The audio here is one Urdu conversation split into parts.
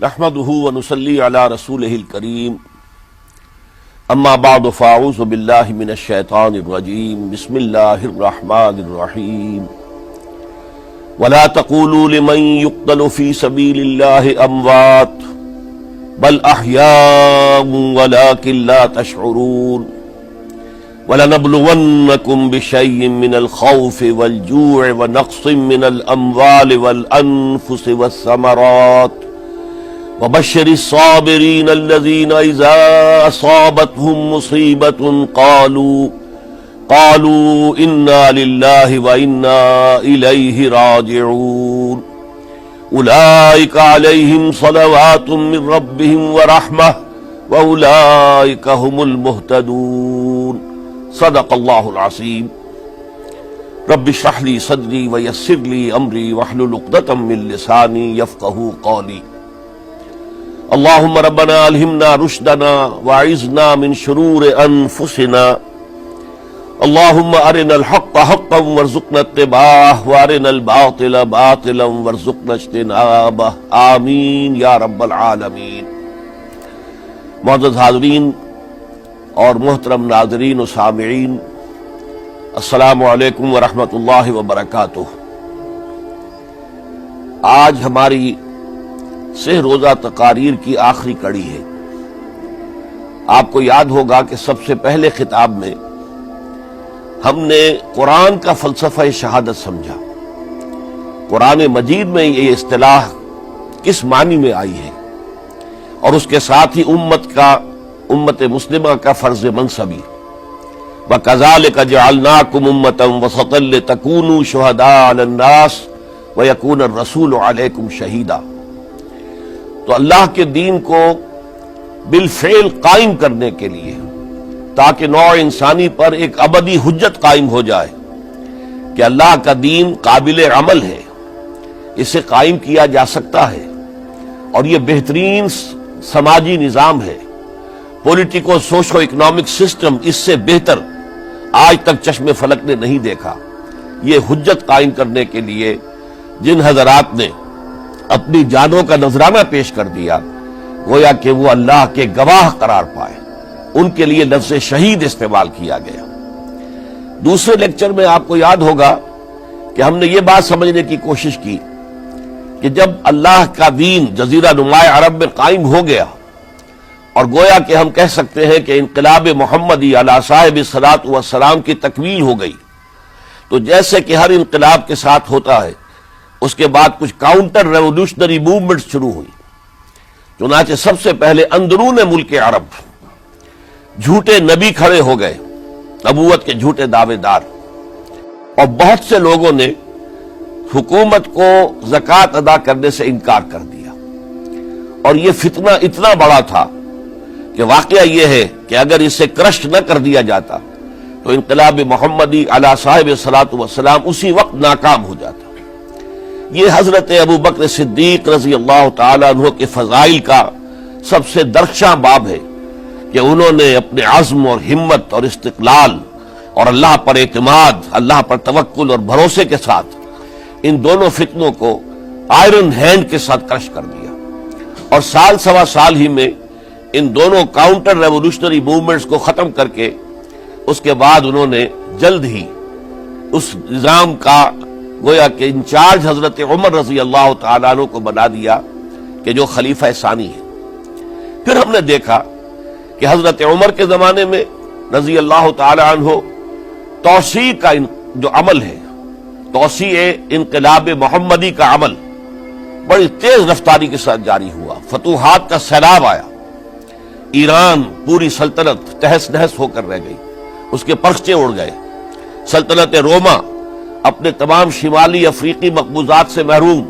نحمده ونصلي على رسوله الكريم اما بعد فاعوذ بالله من الشيطان الرجيم بسم الله الرحمن الرحيم ولا تقولوا لمن يقتل في سبيل الله اموات بل احياء ولكن لا تشعرون وَلَنَبْلُوَنَّكُمْ بِشَيْءٍ مِّنَ الْخَوْفِ وَالْجُوعِ وَنَقْصٍ مِّنَ الْأَمْوَالِ وَالْأَنفُسِ وَالثَّمَرَاتِ وَبَشِّرِ الصَّابِرِينَ الَّذِينَ إِذَا أَصَابَتْهُم مُّصِيبَةٌ قَالُوا إِنَّا لِلَّهِ وَإِنَّا إِلَيْهِ رَاجِعُونَ أُولَٰئِكَ عَلَيْهِمْ صَلَوَاتٌ مِّن رَّبِّهِمْ وَرَحْمَةٌ وَأُولَٰئِكَ هُمُ الْمُهْتَدُونَ صدق اللہ العظیم۔ رب اشرح لي صدری ویسر لي امری واحلل عقدۃ من لسانی یفقہوا قولی۔ اللہم ربنا الہمنا رشدنا واعذنا من شرور انفسنا، اللہم ارنا الحق حقا وارزقنا اتباعہ وارنا الباطل باطلا وارزقنا اجتنابہ، آمین یا رب العالمین۔ معزز حاضرین اور محترم ناظرین و سامعین، السلام علیکم ورحمۃ اللہ وبرکاتہ۔ آج ہماری سہ روزہ تقاریر کی آخری کڑی ہے۔ آپ کو یاد ہوگا کہ سب سے پہلے خطاب میں ہم نے قرآن کا فلسفہ شہادت سمجھا، قرآن مجید میں یہ اصطلاح کس معنی میں آئی ہے، اور اس کے ساتھ ہی امت مسلمہ کا فرض منصبی، وَكَذَلِكَ جَعَلْنَاكُمْ أُمَّةً وَسَطًا لِتَكُونُوا شُهَدَاءَ عَلَى النَّاسِ وَيَكُونَ الرَّسُولُ عَلَيْكُمْ شَهِيدًا۔ تو اللہ کے دین کو بالفعل قائم کرنے کے لیے، تاکہ نوع انسانی پر ایک ابدی حجت قائم ہو جائے کہ اللہ کا دین قابل عمل ہے، اسے قائم کیا جا سکتا ہے، اور یہ بہترین سماجی نظام ہے، پولیٹیکو سوشو اکنامک سسٹم اس سے بہتر آج تک چشم فلک نے نہیں دیکھا۔ یہ حجت قائم کرنے کے لیے جن حضرات نے اپنی جانوں کا نذرانہ پیش کر دیا، گویا کہ وہ اللہ کے گواہ قرار پائے، ان کے لیے لفظ شہید استعمال کیا گیا۔ دوسرے لیکچر میں آپ کو یاد ہوگا کہ ہم نے یہ بات سمجھنے کی کوشش کی کہ جب اللہ کا دین جزیرہ نماء عرب میں قائم ہو گیا، اور گویا کہ ہم کہہ سکتے ہیں کہ انقلاب محمدی علی صاحب الصلاۃ والسلام کی تکمیل ہو گئی، تو جیسے کہ ہر انقلاب کے ساتھ ہوتا ہے، اس کے بعد کچھ کاؤنٹر ریولوشنری موومنٹ شروع ہوئی۔ چنانچہ سب سے پہلے اندرون ملک عرب جھوٹے نبی کھڑے ہو گئے، نبوت کے جھوٹے دعوے دار، اور بہت سے لوگوں نے حکومت کو زکوٰۃ ادا کرنے سے انکار کر دیا، اور یہ فتنہ اتنا بڑا تھا کہ واقعہ یہ ہے کہ اگر اسے کرش نہ کر دیا جاتا تو انقلاب محمدی علی صاحب الصلاۃ والسلام اسی وقت ناکام ہو جاتا۔ یہ حضرت ابو بکر صدیق رضی اللہ تعالیٰ عنہ کے فضائل کا سب سے درخشاں باب ہے کہ انہوں نے اپنے عزم اور ہمت اور استقلال اور اللہ پر اعتماد، اللہ پر توکل اور بھروسے کے ساتھ ان دونوں فتنوں کو آئرن ہینڈ کے ساتھ کرش کر دیا، اور سال سوا سال ہی میں ان دونوں کاؤنٹر ریولوشنری موومنٹس کو ختم کر کے اس کے بعد انہوں نے جلد ہی اس نظام کا گویا کہ انچارج حضرت عمر رضی اللہ تعالیٰ عنہ کو بنا دیا کہ جو خلیفہ ثانی ہے۔ پھر ہم نے دیکھا کہ حضرت عمر کے زمانے میں رضی اللہ تعالیٰ عنہ توسیع کا جو عمل ہے، توسیع انقلاب محمدی کا عمل بڑی تیز رفتاری کے ساتھ جاری ہوا، فتوحات کا سیلاب آیا، ایران پوری سلطنت تہس نہس ہو کر رہ گئی، اس کے پرچے اڑ گئے، سلطنت روما اپنے تمام شمالی افریقی مقبوضات سے محروم،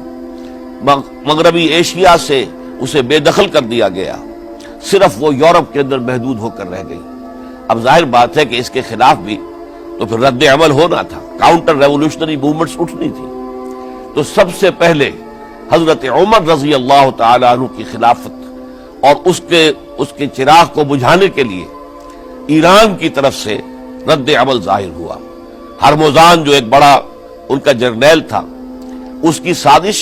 مغربی ایشیا سے اسے بے دخل کر دیا گیا، صرف وہ یورپ کے اندر محدود ہو کر رہ گئی۔ اب ظاہر بات ہے کہ اس کے خلاف بھی تو پھر رد عمل ہونا تھا، کاؤنٹر ریولوشنری موومنٹس اٹھنی تھی۔ تو سب سے پہلے حضرت عمر رضی اللہ تعالیٰ عنہ کی خلافت اور اس کے چراغ کو بجھانے کے لیے ایران کی طرف سے رد عمل ظاہر ہوا۔ ہرموزان جو ایک بڑا ان کا جرنیل تھا، اس کی سازش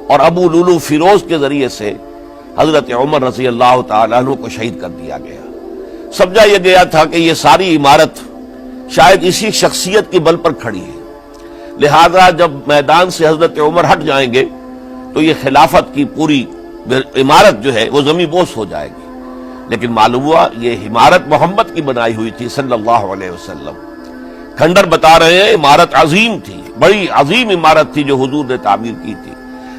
اور ابو لولو فیروز کے ذریعے سے حضرت عمر رضی اللہ تعالیٰ عنہ کو شہید کر دیا گیا۔ سمجھا یہ گیا تھا کہ یہ ساری عمارت شاید اسی شخصیت کی بل پر کھڑی ہے، لہذا جب میدان سے حضرت عمر ہٹ جائیں گے تو یہ خلافت کی پوری عمارت جو ہے وہ زمین بوس ہو جائے گی۔ لیکن معلوم ہوا یہ عمارت محمد کی بنائی ہوئی تھی صلی اللہ علیہ وسلم۔ کھنڈر بتا رہے ہیں عمارت عظیم تھی، بڑی عظیم عمارت تھی جو حضور نے تعمیر کی تھی،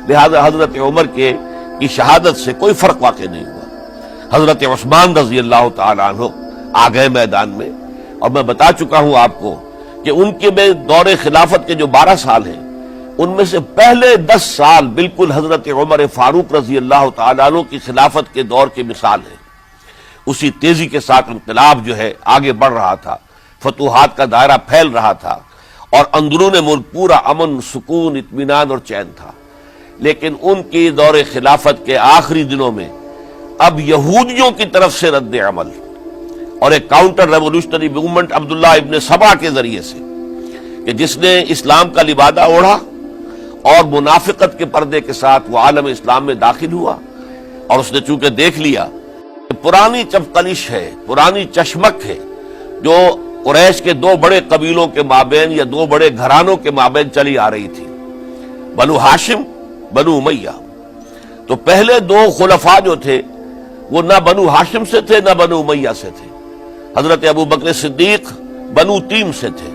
لہذا حضرت عمر کی شہادت سے کوئی فرق واقع نہیں ہوا۔ حضرت عثمان رضی اللہ تعالیٰ عنہ آ گئے میدان میں، اور میں بتا چکا ہوں آپ کو کہ ان کے دور خلافت کے جو 12 سال ہیں ان میں سے پہلے 10 سال بالکل حضرت عمر فاروق رضی اللہ تعالیٰ عنہ کی خلافت کے دور کی مثال ہے۔ اسی تیزی کے ساتھ انقلاب جو ہے آگے بڑھ رہا تھا، فتوحات کا دائرہ پھیل رہا تھا، اور اندرون ملک پورا امن، سکون، اطمینان اور چین تھا۔ لیکن ان کی دور خلافت کے آخری دنوں میں اب یہودیوں کی طرف سے رد عمل اور ایک کاؤنٹر ریولوشنری موومنٹ عبداللہ ابن سبا کے ذریعے سے، کہ جس نے اسلام کا لبادہ اوڑھا اور منافقت کے پردے کے ساتھ وہ عالم اسلام میں داخل ہوا، اور اس نے چونکہ دیکھ لیا کہ پرانی چپقلش ہے، پرانی چشمک ہے جو قریش کے 2 بڑے قبیلوں کے مابین یا 2 بڑے گھرانوں کے مابین چلی آ رہی تھی، بنو ہاشم، بنو امیہ۔ تو پہلے 2 خلفاء جو تھے وہ نہ بنو ہاشم سے تھے نہ بنو امیہ سے تھے۔ حضرت ابو بکر صدیق بنو تیم سے تھے،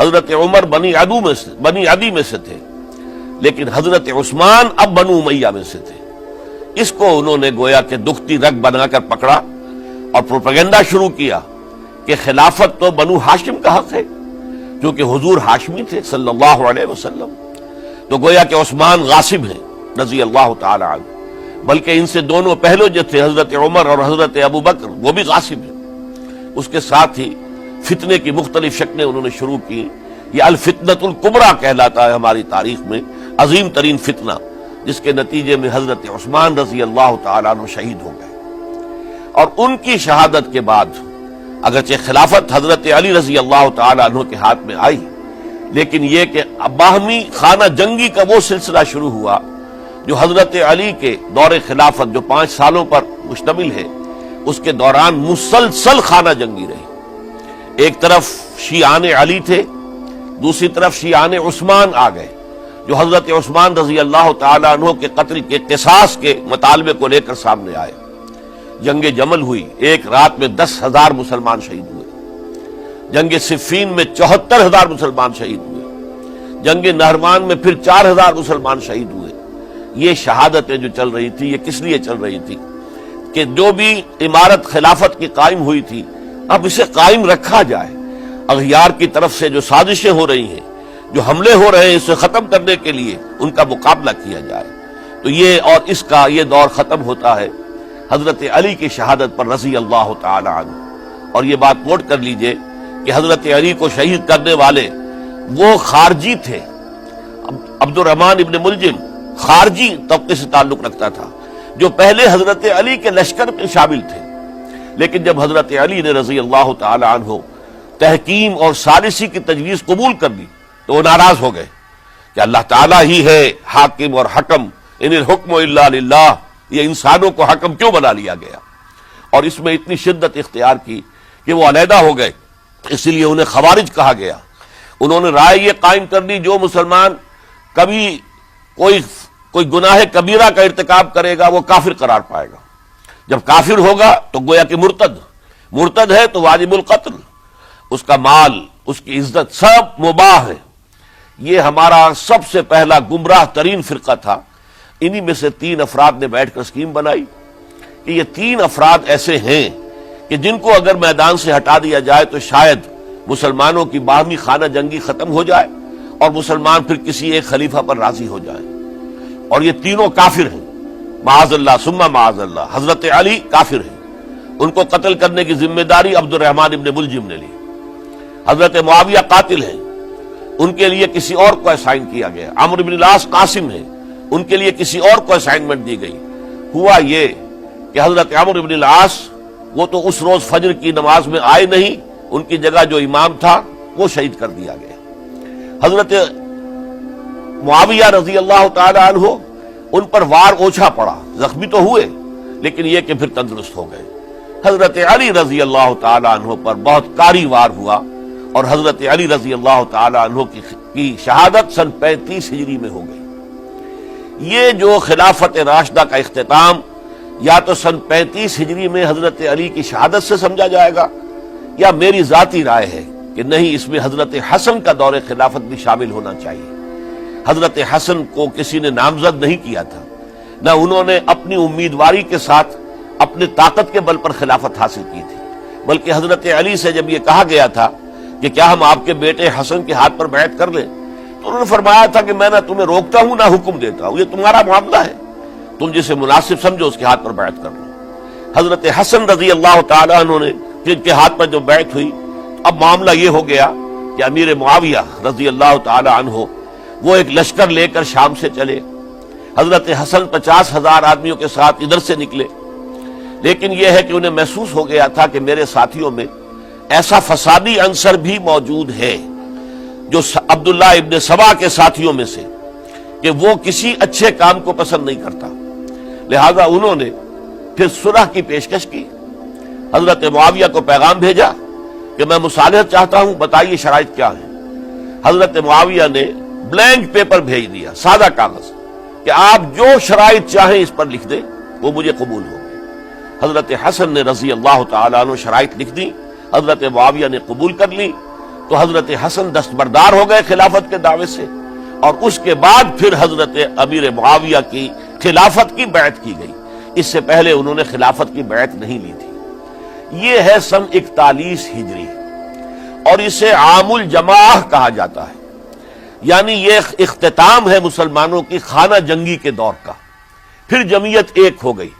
حضرت عمر بنی عدی میں سے تھے، لیکن حضرت عثمان اب بنو امیہ میں سے تھے۔ اس کو انہوں نے گویا کہ دکھتی رگ بنا کر پکڑا اور پروپیگنڈا شروع کیا کہ خلافت تو بنو ہاشم کا حق ہے، کیونکہ حضور ہاشمی تھے صلی اللہ علیہ وسلم۔ تو گویا کہ عثمان غاصب ہیں رضی اللہ تعالی عنہ، بلکہ ان سے دونوں پہلو جو تھے حضرت عمر اور حضرت ابو بکر وہ بھی غاصب ہیں۔ اس کے ساتھ ہی فتنے کی مختلف شکلیں انہوں نے شروع کی۔ یہ الفتنۃ الکبریٰ کہلاتا ہے ہماری تاریخ میں، عظیم ترین فتنہ، جس کے نتیجے میں حضرت عثمان رضی اللہ تعالیٰ عنہ شہید ہو گئے۔ اور ان کی شہادت کے بعد اگرچہ خلافت حضرت علی رضی اللہ تعالیٰ عنہ کے ہاتھ میں آئی، لیکن یہ کہ باہمی خانہ جنگی کا وہ سلسلہ شروع ہوا جو حضرت علی کے دور خلافت جو 5 سالوں پر مشتمل ہے، اس کے دوران مسلسل خانہ جنگی رہی۔ ایک طرف شیعان علی تھے، دوسری طرف شیعان عثمان آ گئے، جو حضرت عثمان رضی اللہ تعالیٰ عنہ کے قتل کے قصاص کے مطالبے کو لے کر سامنے آئے۔ جنگ جمل ہوئی، ایک رات میں 10,000 مسلمان شہید ہوئے۔ جنگ صفین میں 74,000 مسلمان شہید ہوئے۔ جنگ نہروان میں پھر 4,000 مسلمان شہید ہوئے۔ یہ شہادتیں جو چل رہی تھی، یہ کس لیے چل رہی تھی کہ جو بھی عمارت خلافت کی قائم ہوئی تھی اب اسے قائم رکھا جائے، اغیار کی طرف سے جو سازشیں ہو رہی ہیں، جو حملے ہو رہے ہیں، اسے ختم کرنے کے لیے ان کا مقابلہ کیا جائے۔ تو یہ اور اس کا یہ دور ختم ہوتا ہے حضرت علی کی شہادت پر رضی اللہ تعالی عنہ۔ اور یہ بات نوٹ کر لیجئے کہ حضرت علی کو شہید کرنے والے وہ خارجی تھے۔ عبد الرحمن ابن ملجم خارجی طبقے سے تعلق رکھتا تھا، جو پہلے حضرت علی کے لشکر میں شامل تھے، لیکن جب حضرت علی نے رضی اللہ تعالی عنہ تحکیم اور ثالثی کی تجویز قبول کر لی تو وہ ناراض ہو گئے کہ اللہ تعالیٰ ہی ہے حاکم اور حکم، ان الحکم الا للہ، یہ انسانوں کو حکم کیوں بنا لیا گیا؟ اور اس میں اتنی شدت اختیار کی کہ وہ علیحدہ ہو گئے، اس لیے انہیں خوارج کہا گیا۔ انہوں نے رائے یہ قائم کر دی جو مسلمان کبھی کوئی گناہ کبیرہ کا ارتکاب کرے گا وہ کافر قرار پائے گا، جب کافر ہوگا تو گویا کہ مرتد ہے تو واجب القتل، اس کا مال، اس کی عزت سب مباح ہے۔ یہ ہمارا سب سے پہلا گمراہ ترین فرقہ تھا۔ انہی میں سے 3 افراد نے بیٹھ کر اسکیم بنائی کہ یہ 3 افراد ایسے ہیں کہ جن کو اگر میدان سے ہٹا دیا جائے تو شاید مسلمانوں کی باہمی خانہ جنگی ختم ہو جائے اور مسلمان پھر کسی ایک خلیفہ پر راضی ہو جائیں، اور یہ تینوں کافر ہیں، معاذ اللہ ثم معاذ اللہ۔ حضرت علی کافر ہیں، ان کو قتل کرنے کی ذمہ داری عبد الرحمن ابن ملجم نے لی۔ حضرت معاویہ قاتل ہیں، ان کے لیے کسی اور کو اسائن کیا گیا۔ عمرو بن العاص قاسم ہیں، ان کے لیے کسی اور کو اسائنمنٹ دی گئی۔ ہوا یہ کہ حضرت عمرو بن العاص وہ تو اس روز فجر کی نماز میں آئے نہیں، ان کی جگہ جو امام تھا وہ شہید کر دیا گیا۔ حضرت معاویہ رضی اللہ تعالی عنہ ان پر وار اوچھا پڑا، زخمی تو ہوئے لیکن یہ کہ پھر تندرست ہو گئے۔ حضرت علی رضی اللہ تعالی عنہ پر بہت کاری وار ہوا اور حضرت علی رضی اللہ تعالی عنہ کی شہادت سن 35 ہجری میں ہو گئی۔ یہ جو خلافت راشدہ کا اختتام یا تو سن 35 ہجری میں حضرت علی کی شہادت سے سمجھا جائے گا، یا میری ذاتی رائے ہے کہ نہیں، اس میں حضرت حسن کا دور خلافت بھی شامل ہونا چاہیے۔ حضرت حسن کو کسی نے نامزد نہیں کیا تھا، نہ انہوں نے اپنی امیدواری کے ساتھ اپنے طاقت کے بل پر خلافت حاصل کی تھی، بلکہ حضرت علی سے جب یہ کہا گیا تھا کہ کیا ہم آپ کے بیٹے حسن کے ہاتھ پر بیعت کر لیں، تو انہوں نے فرمایا تھا کہ میں نہ تمہیں روکتا ہوں نہ حکم دیتا ہوں، یہ تمہارا معاملہ ہے، تم جسے مناسب سمجھو اس کے ہاتھ پر بیعت کر لو۔ حضرت حسن رضی اللہ تعالیٰ عنہ نے جن کے ہاتھ پر جو بیعت ہوئی، اب معاملہ یہ ہو گیا کہ امیر معاویہ رضی اللہ تعالی عنہ وہ ایک لشکر لے کر شام سے چلے۔ حضرت حسن 50,000 آدمیوں کے ساتھ ادھر سے نکلے، لیکن یہ ہے کہ انہیں محسوس ہو گیا تھا کہ میرے ساتھیوں میں ایسا فسادی عنصر بھی موجود ہے جو عبداللہ ابن سبا کے ساتھیوں میں سے، کہ وہ کسی اچھے کام کو پسند نہیں کرتا، لہذا انہوں نے پھر صلح کی پیشکش کی۔ حضرت معاویہ کو پیغام بھیجا کہ میں مصالحت چاہتا ہوں، بتائیے شرائط کیا ہیں۔ حضرت معاویہ نے بلینک پیپر بھیج دیا، سادہ کاغذ، کہ آپ جو شرائط چاہیں اس پر لکھ دیں، وہ مجھے قبول ہو گئے۔ حضرت حسن نے رضی اللہ تعالیٰ عنہ شرائط لکھ دی، حضرت معاویہ نے قبول کر لی، تو حضرت حسن دستبردار ہو گئے خلافت کے دعوے سے، اور اس کے بعد پھر حضرت امیر معاویہ کی خلافت کی بیعت کی گئی۔ اس سے پہلے انہوں نے خلافت کی بیعت نہیں لی تھی۔ یہ ہے سن 41 ہجری، اور اسے عام الجماع کہا جاتا ہے، یعنی یہ اختتام ہے مسلمانوں کی خانہ جنگی کے دور کا۔ پھر جمعیت ایک ہو گئی،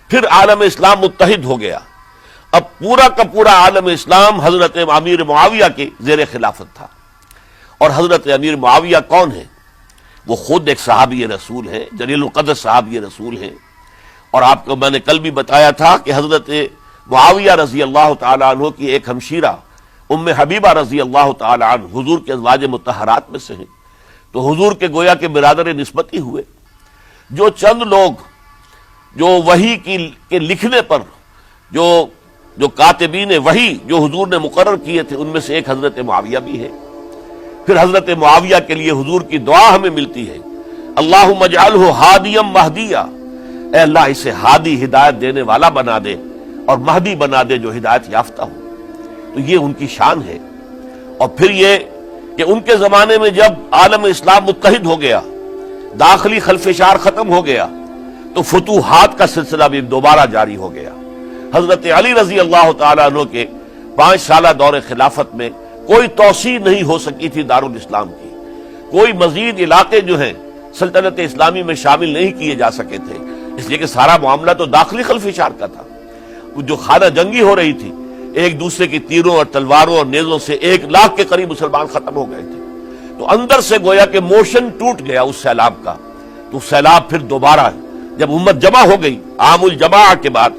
پھر عالم اسلام متحد ہو گیا۔ اب پورا کا پورا عالم اسلام حضرت امیر معاویہ کے زیر خلافت تھا۔ اور حضرت امیر معاویہ کون ہے؟ وہ خود ایک صحابی رسول ہے، جلیل القدر صحابی رسول ہیں، اور آپ کو میں نے کل بھی بتایا تھا کہ حضرت معاویہ رضی اللہ تعالی عنہ کی ایک ہمشیرہ ام حبیبہ رضی اللہ تعالی عنہ حضور کے ازواج مطہرات میں سے ہیں، تو حضور کے گویا کے برادر نسبتی ہوئے۔ جو چند لوگ جو وحی کے لکھنے پر جو کاتبین وحی جو حضور نے مقرر کیے تھے، ان میں سے ایک حضرت معاویہ بھی ہے۔ پھر حضرت معاویہ کے لیے حضور کی دعا ہمیں ملتی ہے، اللہم اجعلہ ہادیا مہدیا، اے اللہ اسے ہادی ہدایت دینے والا بنا دے اور مہدی بنا دے جو ہدایت یافتہ ہو۔ تو یہ ان کی شان ہے۔ اور پھر یہ کہ ان کے زمانے میں جب عالم اسلام متحد ہو گیا، داخلی خلفشار ختم ہو گیا، تو فتوحات کا سلسلہ بھی دوبارہ جاری ہو گیا۔ حضرت علی رضی اللہ تعالیٰ عنہ کے 5 سالہ دور خلافت میں کوئی توسیع نہیں ہو سکی تھی دارالاسلام کی، کوئی مزید علاقے جو ہیں سلطنت اسلامی میں شامل نہیں کیے جا سکے تھے، اس لیے کہ سارا معاملہ تو داخلی خلفشار کا تھا۔ جو خانہ جنگی ہو رہی تھی، ایک دوسرے کی تیروں اور تلواروں اور نیزوں سے 1 لاکھ کے قریب مسلمان ختم ہو گئے تھے، تو اندر سے گویا کہ موشن ٹوٹ گیا اس سیلاب کا۔ تو سیلاب پھر دوبارہ جب امت جمع ہو گئی عام الجماع کے بعد،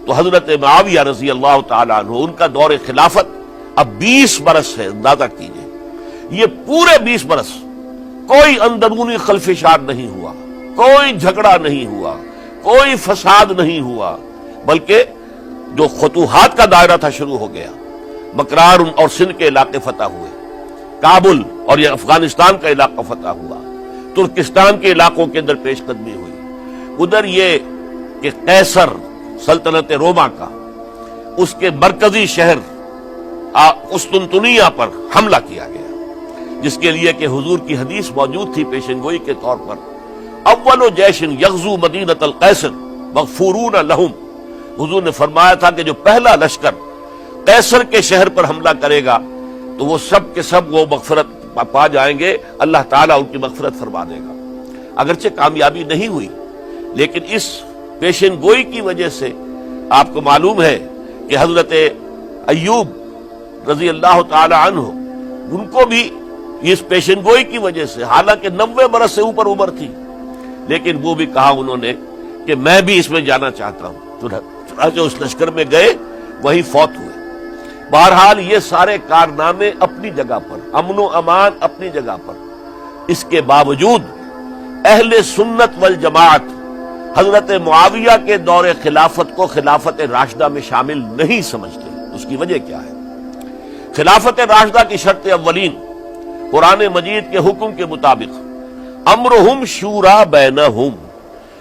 تو حضرت معاویہ رضی اللہ تعالیٰ عنہ ان کا دور خلافت اب 20 برس ہے۔ اندازہ کیجئے، یہ پورے 20 برس کوئی اندرونی خلفشار نہیں ہوا، کوئی جھگڑا نہیں ہوا، کوئی فساد نہیں ہوا، بلکہ جو فتوحات کا دائرہ تھا شروع ہو گیا۔ مکران اور سندھ کے علاقے فتح ہوئے، کابل اور یہ افغانستان کا علاقہ فتح ہوا، ترکستان کے علاقوں کے اندر پیش قدمی ہوئی۔ ادھر یہ کہ قیصر سلطنت روما کا اس کے مرکزی شہر قسطنطنیہ پر حملہ کیا گیا، جس کے لیے کہ حضور کی حدیث موجود تھی پیشن گوئی کے طور پر، اول جیش یغزو مدینۃ القیصر مغفورون لہم۔ حضور نے فرمایا تھا کہ جو پہلا لشکر قیصر کے شہر پر حملہ کرے گا تو وہ سب کے سب وہ مغفرت پا جائیں گے، اللہ تعالیٰ ان کی مغفرت فرما دے گا۔ اگرچہ کامیابی نہیں ہوئی، لیکن اس پیشن گوئی کی وجہ سے آپ کو معلوم ہے کہ حضرت ایوب رضی اللہ تعالی عنہ ان کو بھی اس پیشن گوئی کی وجہ سے، حالانکہ 90 برس سے اوپر عمر تھی، لیکن وہ بھی کہا انہوں نے کہ میں بھی اس میں جانا چاہتا ہوں، چنانچہ اس لشکر میں گئے، وہی فوت ہوئے۔ بہرحال یہ سارے کارنامے اپنی جگہ پر، امن و امان اپنی جگہ پر، اس کے باوجود اہل سنت والجماعت حضرت معاویہ کے دور خلافت کو خلافت راشدہ میں شامل نہیں سمجھتے. اس کی وجہ کیا ہے؟ خلافت راشدہ کی شرط اولین قرآن مجید کے حکم کے مطابق امرہم شورا بینہم،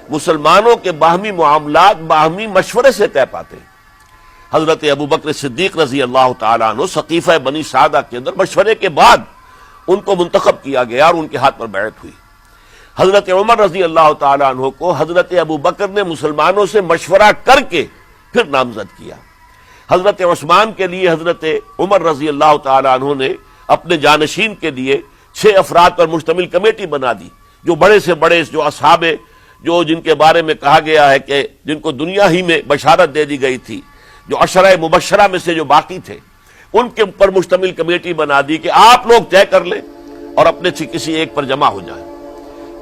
مسلمانوں کے باہمی معاملات باہمی مشورے سے طے پاتے. حضرت ابوبکر صدیق رضی اللہ تعالیٰ عنہ سقیفہ بنی سعدہ کے اندر مشورے کے بعد ان کو منتخب کیا گیا اور ان کے ہاتھ پر بیعت ہوئی. حضرت عمر رضی اللہ تعالیٰ عنہ کو حضرت ابوبکر نے مسلمانوں سے مشورہ کر کے پھر نامزد کیا. حضرت عثمان کے لیے حضرت عمر رضی اللہ تعالیٰ عنہ نے اپنے جانشین کے لیے 6 افراد پر مشتمل کمیٹی بنا دی، جو بڑے سے بڑے جو اصحاب جو جن کے بارے میں کہا گیا ہے کہ جن کو دنیا ہی میں بشارت دے دی گئی تھی، جو عشرہ مبشرہ میں سے جو باقی تھے، ان کے اوپر مشتمل کمیٹی بنا دی کہ آپ لوگ طے کر لیں اور اپنے سے کسی ایک پر جمع ہو جائیں.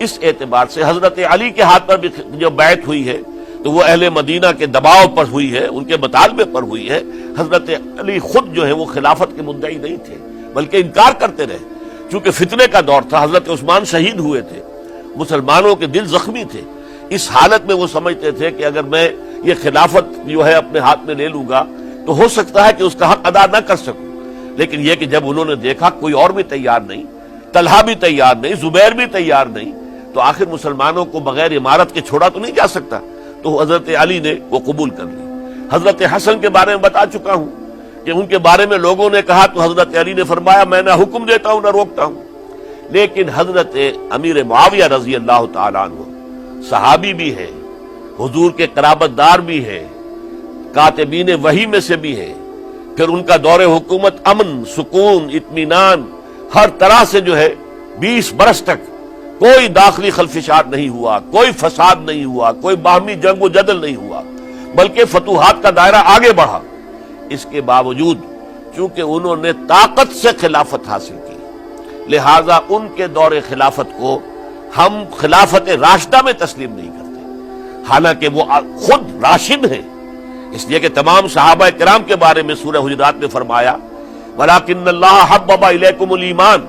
اس اعتبار سے حضرت علی کے ہاتھ پر بھی جو بیعت ہوئی ہے تو وہ اہل مدینہ کے دباؤ پر ہوئی ہے، ان کے مطالبے پر ہوئی ہے. حضرت علی خود جو ہے وہ خلافت کے مدعی نہیں تھے بلکہ انکار کرتے رہے. چونکہ فتنے کا دور تھا، حضرت عثمان شہید ہوئے تھے، مسلمانوں کے دل زخمی تھے. اس حالت میں وہ سمجھتے تھے کہ اگر میں یہ خلافت جو ہے اپنے ہاتھ میں لے لوں گا تو ہو سکتا ہے کہ اس کا حق ادا نہ کر سکوں. لیکن یہ کہ جب انہوں نے دیکھا کوئی اور بھی تیار نہیں، طلحہ بھی تیار نہیں، زبیر بھی تیار نہیں، تو آخر مسلمانوں کو بغیر امارت کے چھوڑا تو نہیں جا سکتا. تو حضرت علی نے وہ قبول کر لی. حضرت حسن کے بارے میں بتا چکا ہوں کہ ان کے بارے میں لوگوں نے کہا تو حضرت علی نے فرمایا میں نہ حکم دیتا ہوں نہ روکتا ہوں. لیکن حضرت امیر معاویہ رضی اللہ تعالیٰ عنہ صحابی بھی ہے، حضور کے قرابت دار بھی ہے، کاتبین وحی میں سے بھی ہے. پھر ان کا دور حکومت امن، سکون، اطمینان ہر طرح سے جو ہے 20 برس تک کوئی داخلی خلفشات نہیں ہوا، کوئی فساد نہیں ہوا، کوئی باہمی جنگ و جدل نہیں ہوا، بلکہ فتوحات کا دائرہ آگے بڑھا. اس کے باوجود چونکہ انہوں نے طاقت سے خلافت حاصل کی، لہذا ان کے دور خلافت کو ہم خلافت راشدہ میں تسلیم نہیں کرتے، حالانکہ وہ خود راشد ہیں. اس لیے کہ تمام صحابہ کرام کے بارے میں سورہ حجرات میں فرمایا وَلَٰكِنَّ اللَّهَ حَبَّبَ إِلَيْكُمُ الْإِيمَانَ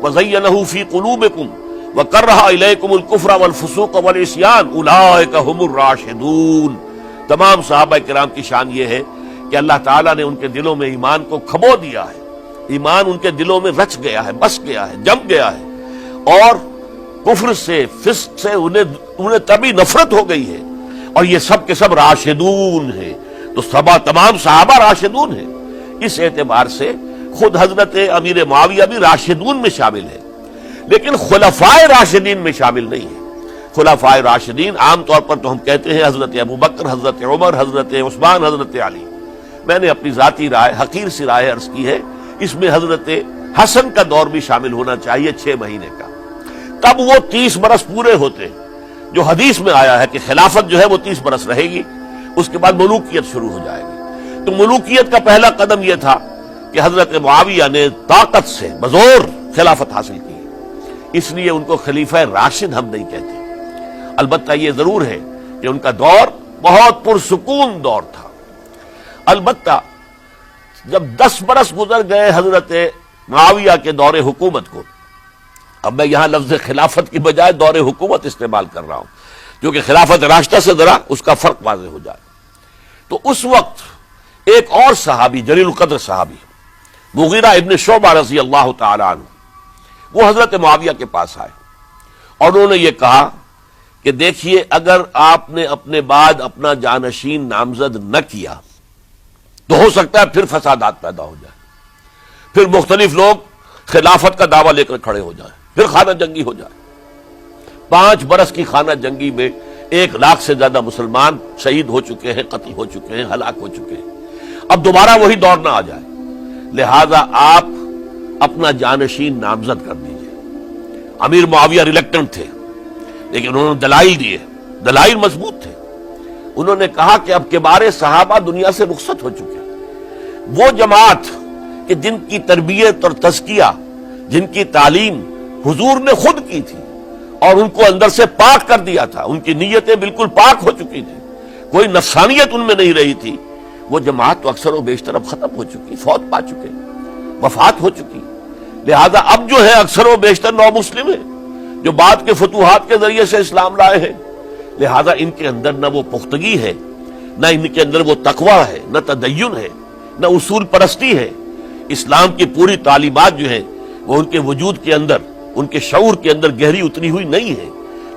وَزَيَّنَهُ فِي قُلُوبِكُمْ وَكَرَّهَ إِلَيْكُمُ الْكُفْرَ وَالْفُسُوقَ وَالْعِصْيَانَ أُولَٰئِكَ هُمُ الرَّاشِدُونَ. تمام صحابہ کرام کی شان یہ ہے کہ اللہ تعالیٰ نے ان کے دلوں میں ایمان کو کھبو دیا ہے. ایمان ان کے دلوں میں رچ گیا ہے، بس گیا ہے، جم گیا ہے، اور کفر سے، فسق سے انہیں تبھی نفرت ہو گئی ہے. اور یہ سب کے سب راشدون ہیں. تو تمام صحابہ راشدون ہیں. اس اعتبار سے خود حضرت امیر معاویہ بھی راشدون میں شامل ہے، لیکن خلفائے راشدین میں شامل نہیں ہے. خلفائے راشدین عام طور پر تو ہم کہتے ہیں حضرت ابوبکر، حضرت عمر، حضرت عثمان، حضرت علی. میں نے اپنی ذاتی رائے، حقیر سی رائے عرض کی ہے، اس میں حضرت حسن کا دور بھی شامل ہونا چاہیے 6 مہینے کا. تب وہ 30 برس پورے ہوتے جو حدیث میں آیا ہے کہ خلافت جو ہے وہ 30 برس رہے گی، اس کے بعد ملوکیت شروع ہو جائے گی. تو ملوکیت کا پہلا قدم یہ تھا کہ حضرت معاویہ نے طاقت سے بزور خلافت حاصل کی. اس لیے ان کو خلیفہ راشد ہم نہیں کہتے. البتہ یہ ضرور ہے کہ ان کا دور بہت پرسکون دور تھا. البتہ جب 10 برس گزر گئے حضرت معاویہ کے دور حکومت کو، اب میں یہاں لفظ خلافت کی بجائے دور حکومت استعمال کر رہا ہوں کیونکہ خلافت راشدہ سے ذرا اس کا فرق واضح ہو جائے. تو اس وقت ایک اور صحابی، جلیل القدر صحابی مغیرہ ابن شعبہ رضی اللہ تعالی عنہ، وہ حضرت معاویہ کے پاس آئے اور انہوں نے یہ کہا کہ دیکھیے اگر آپ نے اپنے بعد اپنا جانشین نامزد نہ کیا تو ہو سکتا ہے پھر فسادات پیدا ہو جائیں، پھر مختلف لوگ خلافت کا دعویٰ لے کر کھڑے ہو جائیں، پھر خانہ جنگی ہو جائے. 5 برس کی خانہ جنگی میں 1 لاکھ سے زیادہ مسلمان شہید ہو چکے ہیں، قتل ہو چکے ہیں، ہلاک ہو چکے ہیں. اب دوبارہ وہی دور نہ آ جائے، لہذا آپ اپنا جانشین نامزد کر دیجئے. امیر معاویہ ریلیکٹنٹ تھے لیکن انہوں نے دلائل دیے، دلائل مضبوط تھے. انہوں نے کہا کہ اب کبار صحابہ دنیا سے رخصت ہو چکے، وہ جماعت کہ جن کی تربیت اور تزکیہ، جن کی تعلیم حضور نے خود کی تھی اور ان کو اندر سے پاک کر دیا تھا، ان کی نیتیں بالکل پاک ہو چکی تھی، کوئی نفسانیت ان میں نہیں رہی تھی، وہ جماعت تو اکثر و بیشتر اب ختم ہو چکی، فوت پا چکے، وفات ہو چکی. لہذا اب جو ہے اکثر و بیشتر نو مسلم ہیں. جو بعد کے فتوحات کے ذریعے سے اسلام لائے ہیں، لہذا ان کے اندر نہ وہ پختگی ہے، نہ ان کے اندر وہ تقوی ہے، نہ تدین ہے، نہ اصول پرستی ہے۔ اسلام کی پوری تعلیمات جو ہیں وہ ان کے وجود کے اندر، ان کے شعور کے اندر گہری اتری ہوئی نہیں ہے،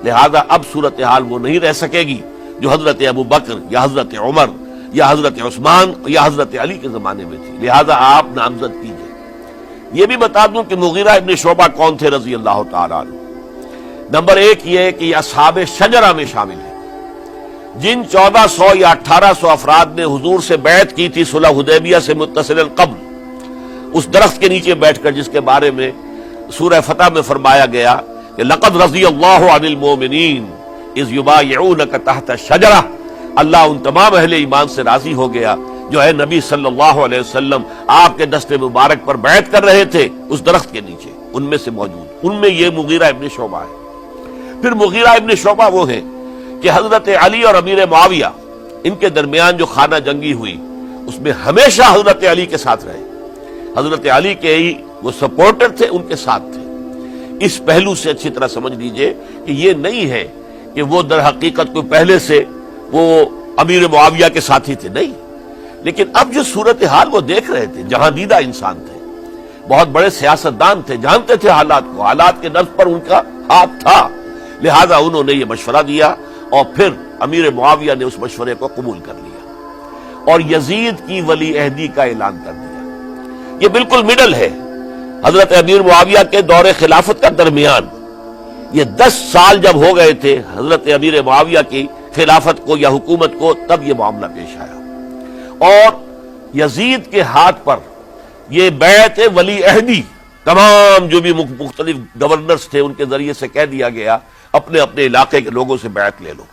لہذا اب صورتحال وہ نہیں رہ سکے گی جو حضرت ابو بکر یا حضرت عمر یا حضرت عثمان یا حضرت علی کے زمانے میں تھی، لہذا آپ نامزد کیجئے۔ یہ بھی بتا دوں کہ مغیرہ ابن شعبہ کون تھے رضی اللہ تعالیٰ عنہ۔ نمبر ایک یہ کہ یہ اصحاب شجرہ میں شامل ہیں، جن 1400 یا 1800 افراد نے حضور سے بیعت کی تھی صلح حدیبیہ سے متصل قبل، اس درخت کے نیچے بیٹھ کر جس کے بارے میں سورہ فتح میں فرمایا گیا کہ لقد رضی اللہ عن المؤمنین اذ یبایعونک تحت الشجرہ، اللہ ان تمام اہل ایمان سے راضی ہو گیا جو ہے نبی صلی اللہ علیہ وسلم آپ کے دست مبارک پر بیعت کر رہے تھے اس درخت کے نیچے، ان میں سے موجود، ان میں یہ مغیرہ ابن شعبہ ہے۔ پھر مغیرہ ابن شعبہ وہ ہیں کہ حضرت علی اور امیر معاویہ ان کے درمیان جو خانہ جنگی ہوئی اس میں ہمیشہ حضرت علی کے ساتھ رہے، حضرت علی کے ہی وہ سپورٹر تھے، ان کے ساتھ تھے۔ اس پہلو سے اچھی طرح سمجھ لیجئے کہ یہ نہیں ہے کہ وہ در حقیقت کو پہلے سے وہ امیر معاویہ کے ساتھی تھے، نہیں، لیکن اب جو صورتحال وہ دیکھ رہے تھے، جہاں دیدہ انسان تھے، بہت بڑے سیاستدان تھے، جانتے تھے حالات کو، حالات کے نبض پر ان کا ہاتھ تھا، لہذا انہوں نے یہ مشورہ دیا اور پھر امیر معاویہ نے اس مشورے کو قبول کر لیا اور یزید کی ولی عہدی کا اعلان کر دیا۔ یہ بالکل مڈل ہے حضرت امیر معاویہ کے دور خلافت کا درمیان، یہ 10 سال جب ہو گئے تھے حضرت امیر معاویہ کی خلافت کو یا حکومت کو، تب یہ معاملہ پیش آیا اور یزید کے ہاتھ پر یہ بیعت ولی عہدی تمام جو بھی مختلف گورنرز تھے ان کے ذریعے سے کہہ دیا گیا اپنے اپنے علاقے کے لوگوں سے بیعت لے لو۔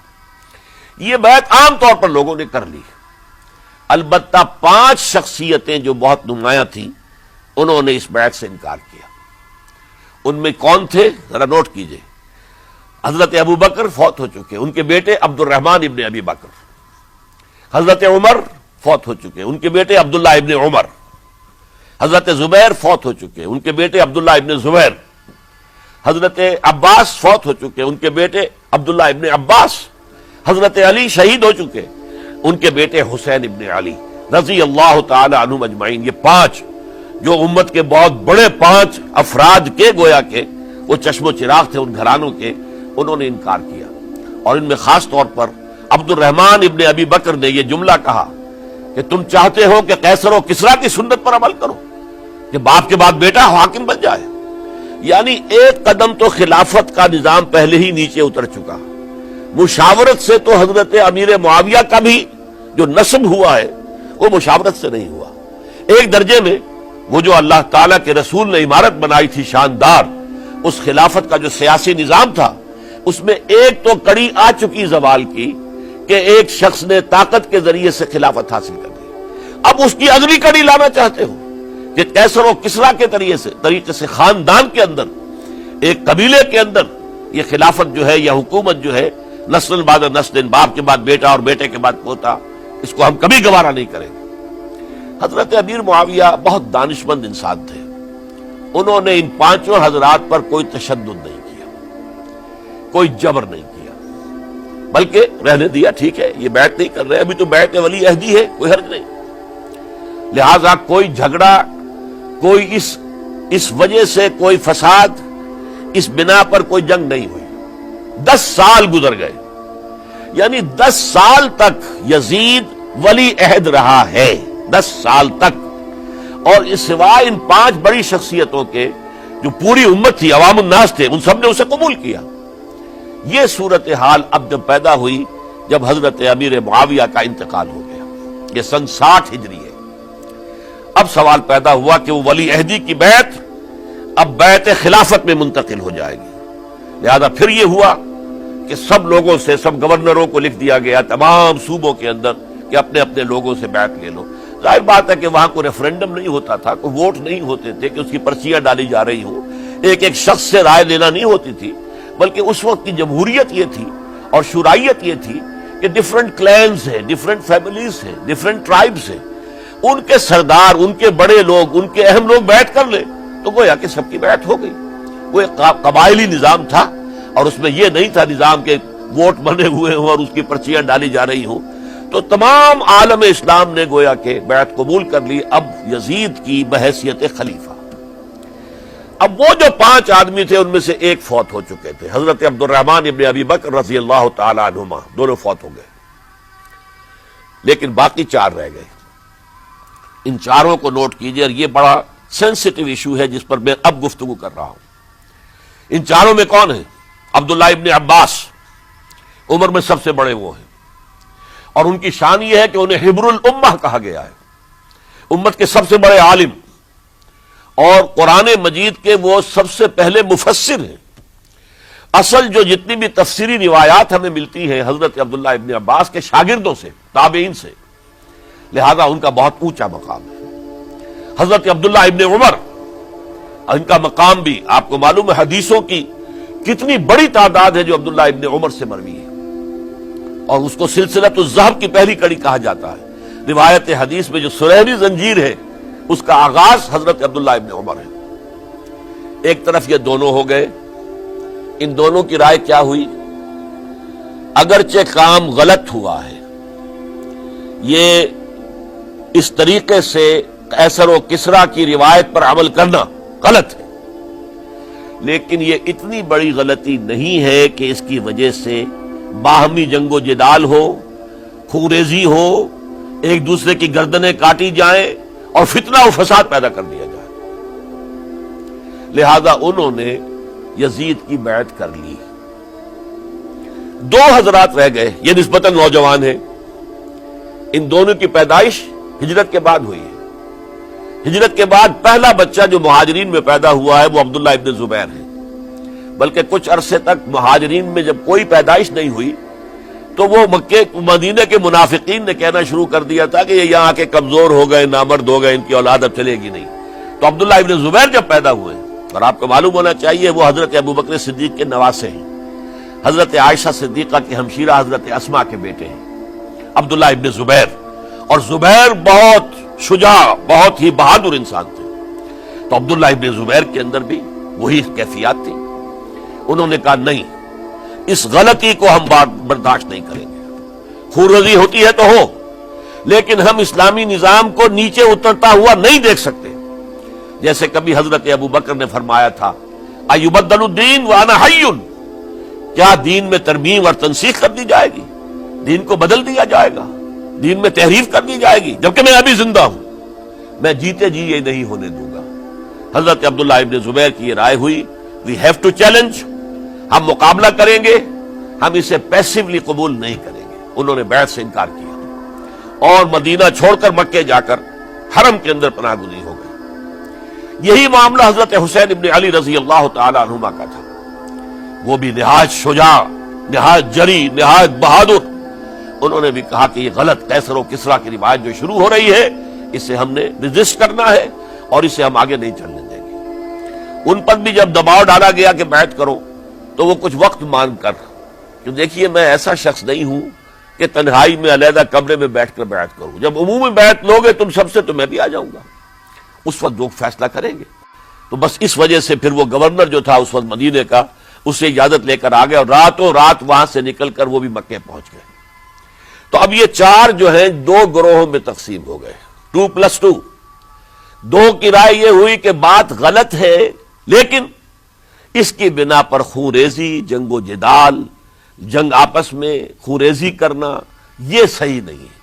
یہ بیعت عام طور پر لوگوں نے کر لی، البتہ 5 شخصیتیں جو بہت نمایاں تھیں انہوں نے اس بیعت سے انکار کیا۔ ان میں کون تھے ذرا نوٹ کیجئے۔ حضرت ابو بکر فوت ہو چکے، ان کے بیٹے عبد الرحمن ابن ابی بکر۔ حضرت عمر فوت ہو چکے، ان کے بیٹے عبداللہ ابن عمر۔ حضرت زبیر فوت ہو چکے، ان کے بیٹے عبداللہ ابن زبیر۔ حضرت عباس فوت ہو چکے، ان کے بیٹے عبداللہ ابن عباس۔ حضرت علی شہید ہو چکے، ان کے بیٹے حسین ابن علی رضی اللہ تعالی عنہم اجمعین۔ یہ 5 جو امت کے بہت بڑے 5 افراد کے گویا کے وہ چشم و چراغ تھے ان گھرانوں کے، انہوں نے انکار کیا، اور ان میں خاص طور پر عبد الرحمن ابن ابی بکر نے یہ جملہ کہا کہ تم چاہتے ہو کہ قیصر و کسریٰ کی سنت پر عمل کرو کہ باپ کے بعد بیٹا حاکم بن جائے، یعنی ایک قدم تو خلافت کا نظام پہلے ہی نیچے اتر چکا۔ مشاورت سے تو حضرت امیر معاویہ کا بھی جو نسب ہوا ہے وہ مشاورت سے نہیں ہوا۔ ایک درجے میں وہ جو اللہ تعالیٰ کے رسول نے عمارت بنائی تھی شاندار، اس خلافت کا جو سیاسی نظام تھا اس میں ایک تو کڑی آ چکی زوال کی کہ ایک شخص نے طاقت کے ذریعے سے خلافت حاصل کر لی، اب اس کی اگلی کڑی لانا چاہتے ہو کہ قیصر و کسریٰ کے طریقے سے خاندان کے اندر، ایک قبیلے کے اندر یہ خلافت جو ہے یا حکومت جو ہے نسل بعد نسل، باپ کے بعد بیٹا اور بیٹے کے بعد پوتا، اس کو ہم کبھی گوارا نہیں کریں گے۔ حضرت امیر معاویہ بہت دانشمند انسان تھے، انہوں نے ان 5 حضرات پر کوئی تشدد نہیں کیا، کوئی جبر نہیں کیا، بلکہ رہنے دیا، ٹھیک ہے یہ بیعت نہیں کر رہے، ابھی تو بیعت ولی عہدی ہے، کوئی حرج نہیں، لہذا کوئی جھگڑا، کوئی اس وجہ سے کوئی فساد، اس بنا پر کوئی جنگ نہیں ہوئی۔ 10 سال گزر گئے، یعنی 10 سال تک یزید ولی عہد رہا ہے، 10 سال تک، اور اس سوائے ان 5 بڑی شخصیتوں کے جو پوری امت تھی، عوام الناس تھے، ان سب نے اسے قبول کیا۔ یہ صورتحال اب جب پیدا ہوئی جب حضرت امیر معاویہ کا انتقال ہو گیا، یہ سن 60 ہجری ہے، اب سوال پیدا ہوا کہ وہ ولی عہدی کی بیعت اب بیعت خلافت میں منتقل ہو جائے گی، لہذا پھر یہ ہوا کہ سب لوگوں سے، سب گورنروں کو لکھ دیا گیا تمام صوبوں کے اندر کہ اپنے اپنے لوگوں سے بیعت لے لو۔ ظاہر بات ہے کہ وہاں کوئی ریفرنڈم نہیں ہوتا تھا، کوئی ووٹ نہیں ہوتے تھے کہ اس کی پرچیاں ڈالی جا رہی ہوں، ایک ایک شخص سے رائے لینا نہیں ہوتی تھی، بلکہ اس وقت کی جمہوریت یہ تھی اور شورائیت یہ تھی کہ ڈفرنٹ کلینز ہیں، ڈفرنٹ فیملیز ہیں، ڈفرنٹ ٹرائبز ہیں، ان کے سردار، ان کے بڑے لوگ، ان کے اہم لوگ بیعت کر لیں تو گویا کہ سب کی بیعت ہو گئی۔ وہ ایک قبائلی نظام تھا اور اس میں یہ نہیں تھا نظام کے ووٹ بنے ہوئے ہوں اور اس کی پرچیاں ڈالی جا رہی ہوں، تو تمام عالم اسلام نے گویا کہ بیعت قبول کر لی اب یزید کی بحیثیت خلیفہ۔ اب وہ جو 5 آدمی تھے ان میں سے ایک فوت ہو چکے تھے، حضرت عبد الرحمن ابن ابی بکر رضی اللہ تعالی عنہما، دونوں فوت ہو گئے، لیکن باقی 4 رہ گئے۔ ان 4 کو نوٹ کیجئے، اور یہ بڑا سینسٹیو ایشو ہے جس پر میں اب گفتگو کر رہا ہوں۔ ان 4 میں کون ہیں؟ عبداللہ ابن عباس، عمر میں سب سے بڑے وہ ہیں، اور ان کی شان یہ ہے کہ انہیں حبر الامہ کہا گیا ہے، امت کے سب سے بڑے عالم، اور قرآن مجید کے وہ سب سے پہلے مفسر ہیں۔ اصل جو جتنی بھی تفسیری روایات ہمیں ملتی ہیں حضرت عبداللہ ابن عباس کے شاگردوں سے، تابعین سے، لہذا ان کا بہت اونچا مقام ہے۔ حضرت عبداللہ ابن عمر، ان کا مقام بھی آپ کو معلوم ہے، حدیثوں کی کتنی بڑی تعداد ہے جو عبداللہ ابن عمر سے مروی ہے، اور اس کو سلسلۃ الذہب کی پہلی کڑی کہا جاتا ہے۔ روایت حدیث میں جو سنہری زنجیر ہے اس کا آغاز حضرت عبداللہ ابن عمر ہے۔ ایک طرف یہ دونوں ہو گئے، ان دونوں کی رائے کیا ہوئی؟ اگرچہ کام غلط ہوا ہے، یہ اس طریقے سے قیصر و کسریٰ کی روایت پر عمل کرنا غلط ہے، لیکن یہ اتنی بڑی غلطی نہیں ہے کہ اس کی وجہ سے باہمی جنگ و جدال ہو، خوریزی ہو، ایک دوسرے کی گردنیں کاٹی جائیں اور فتنہ و فساد پیدا کر دیا جائے۔ لہذا انہوں نے یزید کی بیعت کر لی۔ 2 حضرات رہ گئے، یہ نسبتاً نوجوان ہیں، ان دونوں کی پیدائش ہجرت کے بعد ہوئی ہے۔ ہجرت کے بعد پہلا بچہ جو مہاجرین میں پیدا ہوا ہے وہ عبداللہ ابن زبیر ہے، بلکہ کچھ عرصے تک مہاجرین میں جب کوئی پیدائش نہیں ہوئی تو وہ مکے مدینے کے منافقین نے کہنا شروع کر دیا تھا کہ یہ یہاں کے کمزور ہو گئے، نامرد ہو گئے، ان کی اولاد اب چلے گی نہیں۔ تو عبداللہ ابن زبیر جب پیدا ہوئے، اور آپ کو معلوم ہونا چاہیے وہ حضرت ابوبکر صدیق کے نواسے ہیں، حضرت عائشہ صدیقہ کی ہمشیرہ حضرت اسماء کے بیٹے ہیں عبداللہ ابن زبیر، اور زبیر بہت شجاع، بہت ہی بہادر انسان تھے۔ تو عبداللہ ابن زبیر کے اندر بھی وہی کیفیات تھی۔ انہوں نے کہا نہیں، اس غلطی کو ہم برداشت نہیں کریں گے، خورزی ہوتی ہے تو ہو، لیکن ہم اسلامی نظام کو نیچے اترتا ہوا نہیں دیکھ سکتے۔ جیسے کبھی حضرت ابو بکر نے فرمایا تھا ایبدل الدین وانا حی، کیا دین میں ترمیم اور تنسیخ کر دی جائے گی؟ دین کو بدل دیا جائے گا، دین میں تحریف کر دی جائے گی جبکہ میں ابھی زندہ ہوں؟ میں جیتے جی یہ نہیں ہونے دوں گا۔ حضرت عبداللہ ابن زبیر کی یہ رائے ہوئی، وی ہیو ٹو چیلنج، ہم مقابلہ کریں گے، ہم اسے پیسیولی قبول نہیں کریں گے۔ انہوں نے بیعت سے انکار کیا اور مدینہ چھوڑ کر مکے جا کر حرم کے اندر پناہ گزین ہو گئے۔ یہی معاملہ حضرت حسین ابن علی رضی اللہ تعالی عنہما کا تھا، وہ بھی نہایت شجاع، نہایت جری، نہایت بہادر۔ انہوں نے بھی کہا کہ یہ غلط قیصر و کسریٰ کی روایت جو شروع ہو رہی ہے اسے ہم نے ریزسٹ کرنا ہے اور اسے ہم آگے نہیں چلنے دیں گے۔ ان پر بھی جب دباؤ ڈالا گیا کہ بیعت کرو تو وہ کچھ وقت مان کر، کہ دیکھیے میں ایسا شخص نہیں ہوں کہ تنہائی میں علیحدہ کمرے میں بیٹھ کر بیعت کروں، جب عمومی بیعت لوگے تم سب سے تو میں بھی آ جاؤں گا، اس وقت لوگ فیصلہ کریں گے۔ تو بس اس وجہ سے پھر وہ گورنر جو تھا اس وقت مدینے کا، اسے اجازت لے کر آ گئے اور راتوں رات وہاں سے نکل کر وہ بھی مکے پہنچ گئے۔ تو اب یہ 4 جو ہیں 2 گروہوں میں تقسیم ہو گئے، 2+2۔ 2 کی رائے یہ ہوئی کہ بات غلط ہے، لیکن اس کی بنا پر خوریزی، جنگ و جدال، جنگ آپس میں خوریزی کرنا یہ صحیح نہیں ہے،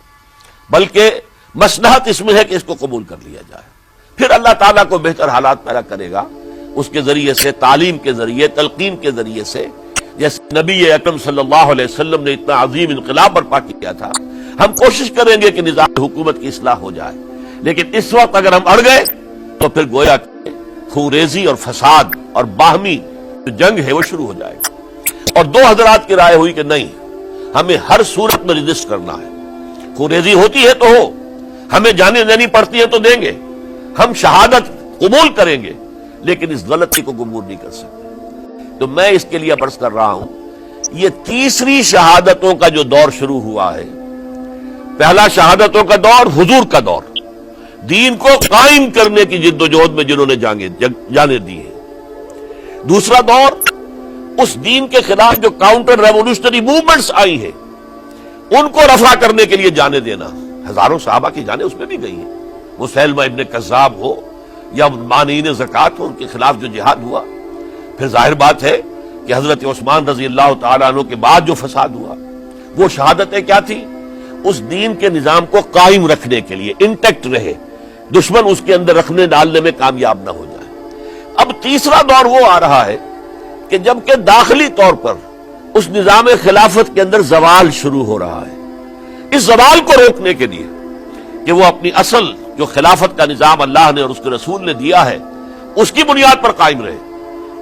بلکہ مصلحت اس میں ہے کہ اس کو قبول کر لیا جائے۔ پھر اللہ تعالیٰ کو بہتر حالات پیدا کرے گا اس کے ذریعے سے، تعلیم کے ذریعے، تلقین کے ذریعے سے، جیسے نبی اکرم صلی اللہ علیہ وسلم نے اتنا عظیم انقلاب برپا کیا تھا۔ ہم کوشش کریں گے کہ نظام حکومت کی اصلاح ہو جائے، لیکن اس وقت اگر ہم اڑ گئے تو پھر گویا کہ خوریزی اور فساد اور باہمی جو جنگ ہے وہ شروع ہو جائے گی۔ اور 2 حضرات کی رائے ہوئی کہ نہیں، ہمیں ہر صورت میں ریزسٹ کرنا ہے، خوریزی ہوتی ہے تو ہو، ہمیں جانے دینی پڑتی ہے تو دیں گے، ہم شہادت قبول کریں گے، لیکن اس غلطی کو قبول نہیں کر سکتے۔ تو میں اس کے لیے عرض کر رہا ہوں، یہ تیسری شہادتوں کا جو دور شروع ہوا ہے، پہلا شہادتوں کا دور حضور کا دور، دین کو قائم کرنے کی جد و جہد میں جنہوں نے جانیں دی ہیں۔ دوسرا دور اس دین کے خلاف جو کاؤنٹر ریولیوشنری موومنٹس آئی ہیں ان کو رفع کرنے کے لیے جانے دینا. ہزاروں صحابہ کی جانیں اس میں بھی گئی ہیں. مسیلمہ ابن کذاب ہو یا مانعین زکوٰۃ ہو، ان کے خلاف جو جہاد ہوا. پھر ظاہر بات ہے کہ حضرت عثمان رضی اللہ تعالیٰ عنہ کے بعد جو فساد ہوا وہ شہادتیں کیا تھی؟ اس دین کے نظام کو قائم رکھنے کے لیے انٹیکٹ رہے، دشمن اس کے اندر رکھنے ڈالنے میں کامیاب نہ ہو جائے. اب تیسرا دور وہ آ رہا ہے کہ جبکہ داخلی طور پر اس نظام خلافت کے اندر زوال شروع ہو رہا ہے، اس زوال کو روکنے کے لیے کہ وہ اپنی اصل جو خلافت کا نظام اللہ نے اور اس کے رسول نے دیا ہے اس کی بنیاد پر قائم رہے،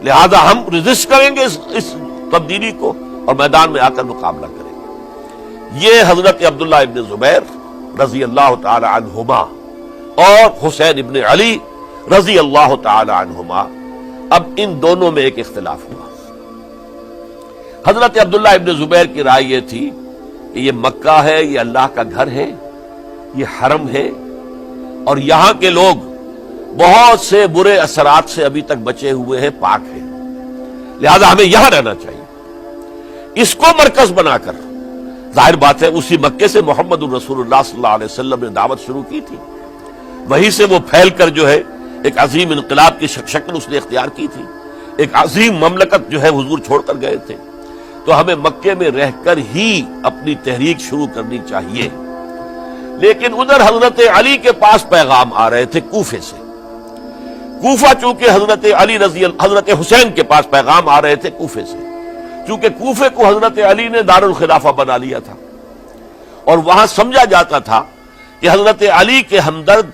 لہذا ہم ریزسٹ کریں گے اس تبدیلی کو اور میدان میں آ کر مقابلہ کریں گے. یہ حضرت عبداللہ ابن زبیر رضی اللہ تعالی عنہما اور حسین ابن علی رضی اللہ تعالی عنہما، اب ان دونوں میں ایک اختلاف ہوا. حضرت عبداللہ ابن زبیر کی رائے یہ تھی کہ یہ مکہ ہے، یہ اللہ کا گھر ہے، یہ حرم ہے، اور یہاں کے لوگ بہت سے برے اثرات سے ابھی تک بچے ہوئے ہیں، پاک ہیں، لہذا ہمیں یہاں رہنا چاہیے. اس کو مرکز بنا کر ظاہر بات ہے اسی مکے سے محمد الرسول اللہ صلی اللہ علیہ وسلم نے دعوت شروع کی تھی، وہیں سے وہ پھیل کر جو ہے ایک عظیم انقلاب کی شکل اس نے اختیار کی تھی، ایک عظیم مملکت جو ہے حضور چھوڑ کر گئے تھے. تو ہمیں مکے میں رہ کر ہی اپنی تحریک شروع کرنی چاہیے. لیکن ادھر حضرت علی کے پاس پیغام آ رہے تھے کوفے سے. کوفہ چونکہ حضرت حسین کے پاس پیغام آ رہے تھے کوفے سے، چونکہ کوفے کو حضرت علی نے دارالخلافہ بنا لیا تھا اور وہاں سمجھا جاتا تھا کہ حضرت علی کے ہمدرد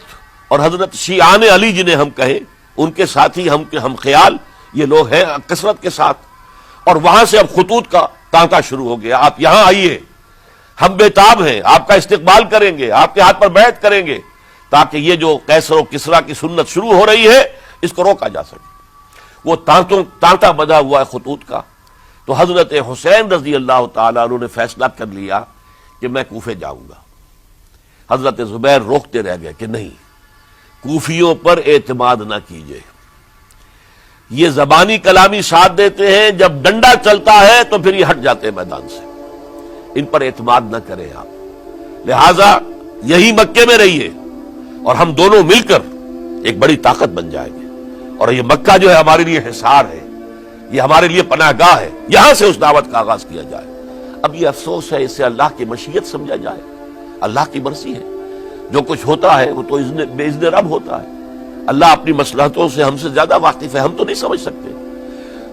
اور حضرت شیعان علی جنہیں ہم کہیں ان کے ساتھی ہم خیال یہ لوگ ہیں کثرت کے ساتھ. اور وہاں سے اب خطوط کا تانکا شروع ہو گیا، آپ یہاں آئیے، ہم بےتاب ہیں، آپ کا استقبال کریں گے، آپ کے ہاتھ پر بیعت کریں گے، تاکہ یہ جو قیصر و کسریٰ کی سنت شروع ہو رہی ہے اس کو روکا جا سکے. وہ تانتا بندھا ہوا ہے خطوط کا. تو حضرت حسین رضی اللہ تعالیٰ عنہ نے فیصلہ کر لیا کہ میں کوفے جاؤں گا. حضرت زبیر روکتے رہ گئے کہ نہیں، کوفیوں پر اعتماد نہ کیجیے، یہ زبانی کلامی ساتھ دیتے ہیں، جب ڈنڈا چلتا ہے تو پھر یہ ہٹ جاتے ہیں میدان سے، ان پر اعتماد نہ کریں آپ. لہذا یہی مکے میں رہیے اور ہم دونوں مل کر ایک بڑی طاقت بن جائیں گے. اور یہ مکہ جو ہے ہمارے لیے حصار ہے، یہ ہمارے لیے پناہ گاہ ہے، یہاں سے اس دعوت کا آغاز کیا جائے. اب یہ افسوس ہے اسے اللہ کی مشیت سمجھا جائے، اللہ کی مرضی ہے. جو کچھ ہوتا ہے وہ تو بے اذن رب ہوتا ہے. اللہ اپنی مصلحتوں سے ہم سے زیادہ واقف ہے، ہم تو نہیں سمجھ سکتے.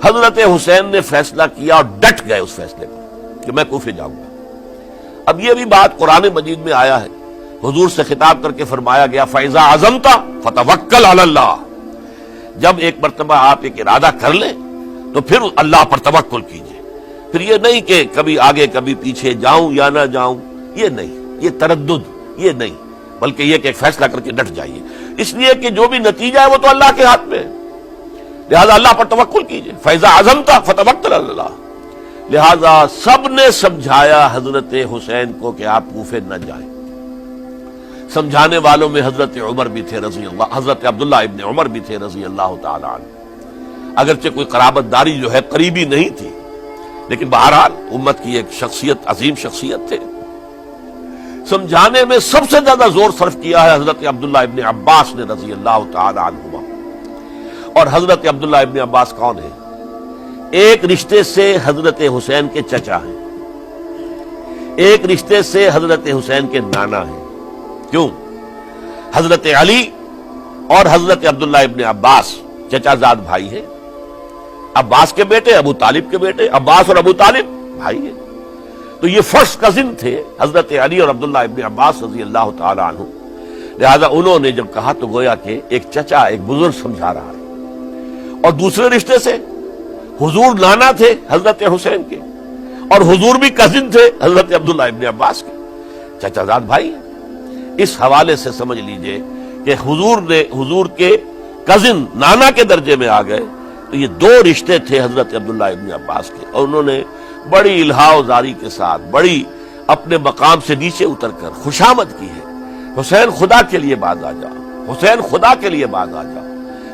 حضرت حسین نے فیصلہ کیا اور ڈٹ گئے اس فیصلے پر کہ میں کوفے جاؤں گا. اب یہ بھی بات قرآن مجید میں آیا ہے، حضور سے خطاب کر کے فرمایا گیا فَإِذَا عَزَمْتَ فَتَوَكَّلْ عَلَى اللَّهِ. جب ایک مرتبہ آپ ایک ارادہ کر لیں تو پھر اللہ پر توکل کیجئے. پھر یہ نہیں کہ کبھی آگے کبھی پیچھے جاؤں یا نہ جاؤں، یہ نہیں، یہ تردد یہ نہیں، بلکہ یہ کہ ایک فیصلہ کر کے ڈٹ جائیے، اس لیے کہ جو بھی نتیجہ ہے وہ تو اللہ کے ہاتھ میں ہے. لہذا اللہ پر توکل کیجئے. فَإِذَا عَزَمْتَ فَتَوَكَّلْ عَلَى اللَّهِ. لہذا سب نے سمجھایا حضرت حسین کو کہ آپ کوفے نہ جائیں. سمجھانے والوں میں حضرت عمر بھی تھے رضی اللہ، حضرت عبداللہ ابن عمر بھی تھے رضی اللہ تعالی عنہ. اگرچہ کوئی قرابت داری جو ہے قریبی نہیں تھی، لیکن بہرحال امت کی ایک شخصیت، عظیم شخصیت تھے. سمجھانے میں سب سے زیادہ زور صرف کیا ہے حضرت عبداللہ ابن عباس نے رضی اللہ تعالی عنہما. اور حضرت عبداللہ ابن عباس کون ہے؟ ایک رشتے سے حضرت حسین کے چچا ہیں، ایک رشتے سے حضرت حسین کے نانا ہیں. کیوں؟ حضرت علی اور حضرت عبداللہ ابن عباس چچا زاد بھائی ہیں. عباس کے بیٹے، ابو طالب کے بیٹے، عباس اور ابو طالب بھائی ہیں. تو یہ فرسٹ کزن تھے حضرت علی اور عبداللہ ابن عباس رضی اللہ تعالی عنہ. لہذا انہوں نے جب کہا تو گویا کہ ایک چچا، ایک بزرگ سمجھا رہا ہے. اور دوسرے رشتے سے حضور نانا تھے حضرت حسین کے، اور حضور بھی کزن تھے حضرت عبداللہ ابن عباس کے، چچا زاد بھائی. اس حوالے سے سمجھ لیجئے کہ حضور کے کزن نانا کے درجے میں آ گئے. تو یہ دو رشتے تھے حضرت عبداللہ ابن عباس کے، اور انہوں نے بڑی الہا زاری کے ساتھ، بڑی اپنے مقام سے نیچے اتر کر خوشامد کی ہے. حسین خدا کے لیے باز آ جا، حسین خدا کے لیے باز آ جا،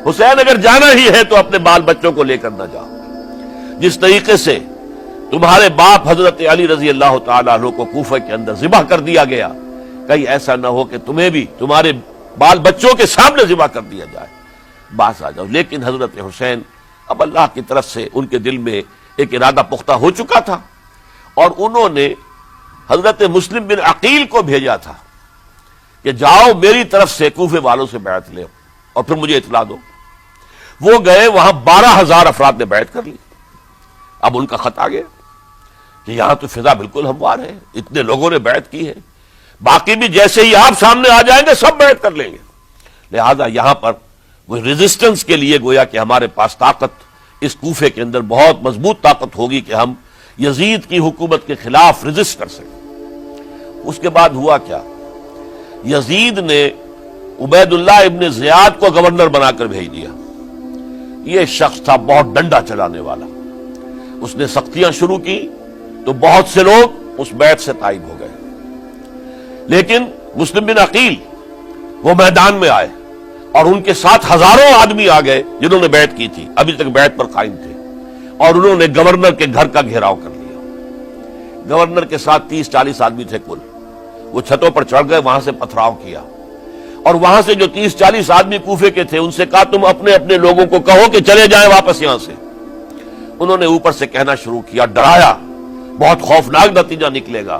حسین اگر جانا ہی ہے تو اپنے بال بچوں کو لے کر نہ جاؤ. جس طریقے سے تمہارے باپ حضرت علی رضی اللہ تعالیٰ عنہ کو کوفہ کے اندر ذبح کر دیا گیا، کہیں ایسا نہ ہو کہ تمہیں بھی تمہارے بال بچوں کے سامنے ذبح کر دیا جائے، باز آ جاؤ۔ لیکن حضرت حسین اب اللہ کی طرف سے ان کے دل میں ایک ارادہ پختہ ہو چکا تھا، اور انہوں نے حضرت مسلم بن عقیل کو بھیجا تھا کہ جاؤ میری طرف سے کوفے والوں سے بیعت لے اور پھر مجھے اطلاع دو۔ وہ گئے، وہاں 12,000 افراد نے بیعت کر لی۔ اب ان کا خط آ گیا کہ یہاں تو فضا بالکل ہموار ہے، اتنے لوگوں نے بیعت کی ہے، باقی بھی جیسے ہی آپ سامنے آ جائیں گے سب بیعت کر لیں گے، لہذا یہاں پر وہ ریزسٹنس کے لیے گویا کہ ہمارے پاس طاقت اس کوفے کے اندر بہت مضبوط طاقت ہوگی کہ ہم یزید کی حکومت کے خلاف ریزسٹ کر سکیں۔ اس کے بعد ہوا کیا؟ یزید نے عبید اللہ ابن زیاد کو گورنر بنا کر بھیج دیا۔ یہ شخص تھا بہت ڈنڈا چلانے والا، اس نے سختیاں شروع کی تو بہت سے لوگ اس بیعت سے تائب ہو گئے، لیکن مسلم بن عقیل وہ میدان میں آئے اور ان کے ساتھ ہزاروں آدمی آ گئے جنہوں نے بیعت کی تھی، ابھی تک بیعت پر قائم تھے، اور انہوں نے گورنر کے گھر کا گھیراؤ کر لیا۔ گورنر کے ساتھ 30-40 آدمی تھے کل، وہ چھتوں پر چڑھ گئے، وہاں سے پتھراؤ کیا، اور وہاں سے جو 30-40 آدمی کوفے کے تھے ان سے کہا تم اپنے اپنے لوگوں کو کہو کہ چلے جائیں واپس یہاں سے۔ انہوں نے اوپر سے کہنا شروع کیا، ڈرایا، بہت خوفناک نتیجہ نکلے گا،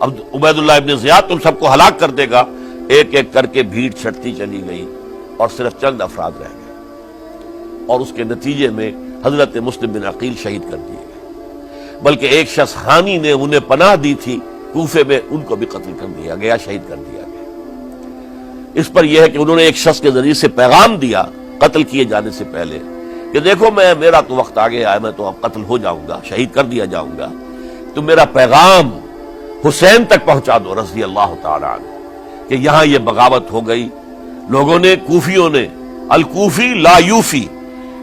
اب عبید اللہ ابن زیاد تم سب کو ہلاک کر دے گا۔ ایک ایک کر کے بھیڑ چھٹتی چلی گئی اور صرف چند افراد رہ گئے، اور اس کے نتیجے میں حضرت مسلم بن عقیل شہید کر دیے گئے، بلکہ ایک شخص حامی نے انہیں پناہ دی تھی کوفے میں، ان کو بھی قتل کر دیا گیا، شہید کر دیا گیا۔ اس پر یہ ہے کہ انہوں نے ایک شخص کے ذریعے سے پیغام دیا قتل کیے جانے سے پہلے کہ دیکھو میرا تو وقت آ گیا ہے، میں تو اب قتل ہو جاؤں گا، شہید کر دیا جاؤں گا، تو میرا پیغام حسین تک پہنچا دو رضی اللہ تعالی عنہ کہ یہاں یہ بغاوت ہو گئی۔ لوگوں نے، کوفیوں نے، الکوفی لا یوفی،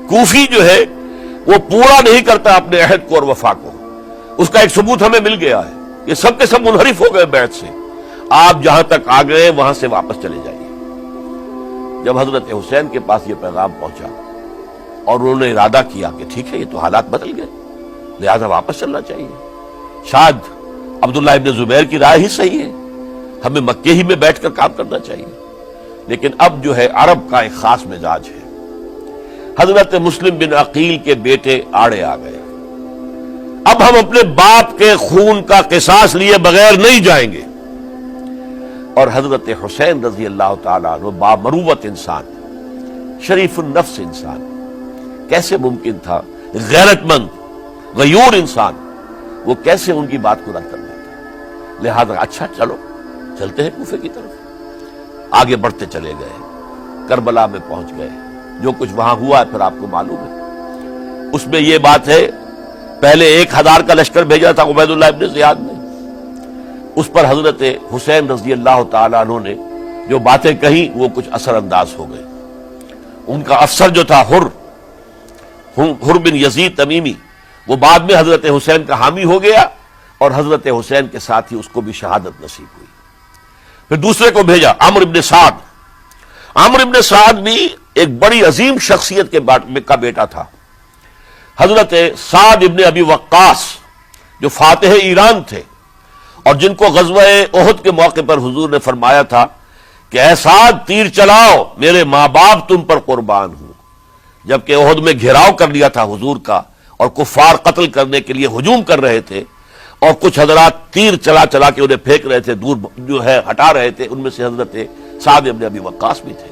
کوفی جو ہے وہ پورا نہیں کرتا اپنے عہد کو اور وفا کو، اس کا ایک ثبوت ہمیں مل گیا ہے، یہ سب کے سب منحرف ہو گئے بیعت سے، آپ جہاں تک آ گئے وہاں سے واپس چلے جائیے۔ جب حضرت حسین کے پاس یہ پیغام پہنچا اور انہوں نے ارادہ کیا کہ ٹھیک ہے یہ تو حالات بدل گئے، لہذا واپس چلنا چاہیے، شاید عبداللہ ابن زبیر کی رائے ہی صحیح ہے، ہمیں مکے ہی میں بیٹھ کر کام کرنا چاہیے، لیکن اب جو ہے عرب کا ایک خاص مزاج ہے۔ حضرت مسلم بن عقیل کے بیٹے آڑے آ گئے، اب ہم اپنے باپ کے خون کا قصاص لیے بغیر نہیں جائیں گے، اور حضرت حسین رضی اللہ تعالیٰ عنہ بامروت انسان، شریف النفس انسان، کیسے ممکن تھا غیرت مند غیور انسان وہ کیسے ان کی بات کو رد کر دیتا؟ لہذا اچھا چلو چلتے ہیں کوفے کی طرف۔ آگے بڑھتے چلے گئے، کربلا میں پہنچ گئے، جو کچھ وہاں ہوا ہے پھر آپ کو معلوم ہے۔ اس میں یہ بات ہے پہلے 1000 کا لشکر بھیجا تھا عبید اللہ ابن زیاد نے، اس پر حضرت حسین رضی اللہ تعالیٰ عنہ نے جو باتیں کہیں وہ کچھ اثر انداز ہو گئے۔ ان کا افسر جو تھا حر بن یزید تمیمی، وہ بعد میں حضرت حسین کا حامی ہو گیا، اور حضرت حسین کے ساتھ ہی اس کو بھی شہادت نصیب ہوئی۔ پھر دوسرے کو بھیجا عمرو بن سعد۔ عمرو بن سعد بھی ایک بڑی عظیم شخصیت کا بیٹا تھا، حضرت سعد ابن ابی وقاص جو فاتح ایران تھے، اور جن کو غزوہ احد کے موقع پر حضور نے فرمایا تھا کہ اے سعد تیر چلاؤ، میرے ماں باپ تم پر قربان ہوں۔ جبکہ احد میں گھیراؤ کر لیا تھا حضور کا، اور کفار قتل کرنے کے لیے ہجوم کر رہے تھے، اور کچھ حضرات تیر چلا چلا کے انہیں پھینک رہے تھے، دور جو ہے ہٹا رہے تھے، ان میں سے حضرت سعد ابن ابی وقاص بھی تھے۔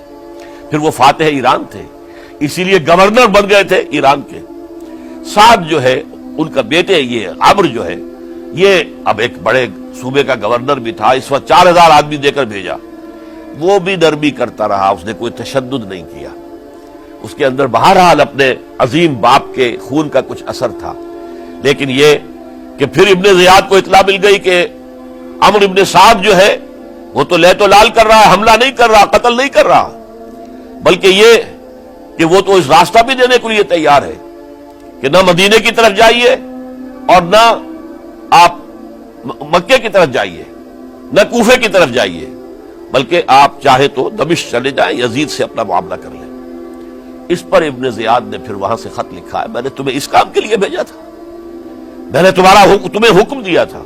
پھر وہ فاتح ایران تھے، اسی لیے گورنر بن گئے تھے ایران کے۔ سعد جو ہے ان کا بیٹے، یہ عمرو جو ہے یہ اب ایک بڑے صوبے کا گورنر بھی تھا، اس وقت 4000 آدمی دے کر بھیجا، وہ بھی نرمی کرتا رہا، اس نے کوئی تشدد نہیں کیا، اس کے اندر بہرحال اپنے عظیم باپ کے خون کا کچھ اثر تھا۔ لیکن یہ کہ پھر ابن زیاد کو اطلاع مل گئی کہ عمرو ابن سعد جو ہے وہ تو لے تو لال کر رہا ہے، حملہ نہیں کر رہا، قتل نہیں کر رہا، بلکہ یہ کہ وہ تو اس راستہ بھی دینے کے لیے تیار ہے کہ نہ مدینے کی طرف جائیے اور نہ آپ مکے کی طرف جائیے، نہ کوفے کی طرف جائیے، بلکہ آپ چاہے تو دمشق چلے جائیں، یزید سے اپنا معاملہ کر لیں۔ اس پر ابن زیاد نے پھر وہاں سے خط لکھا ہے، میں نے تمہیں اس کام کے لیے بھیجا تھا، میں نے تمہیں حکم دیا تھا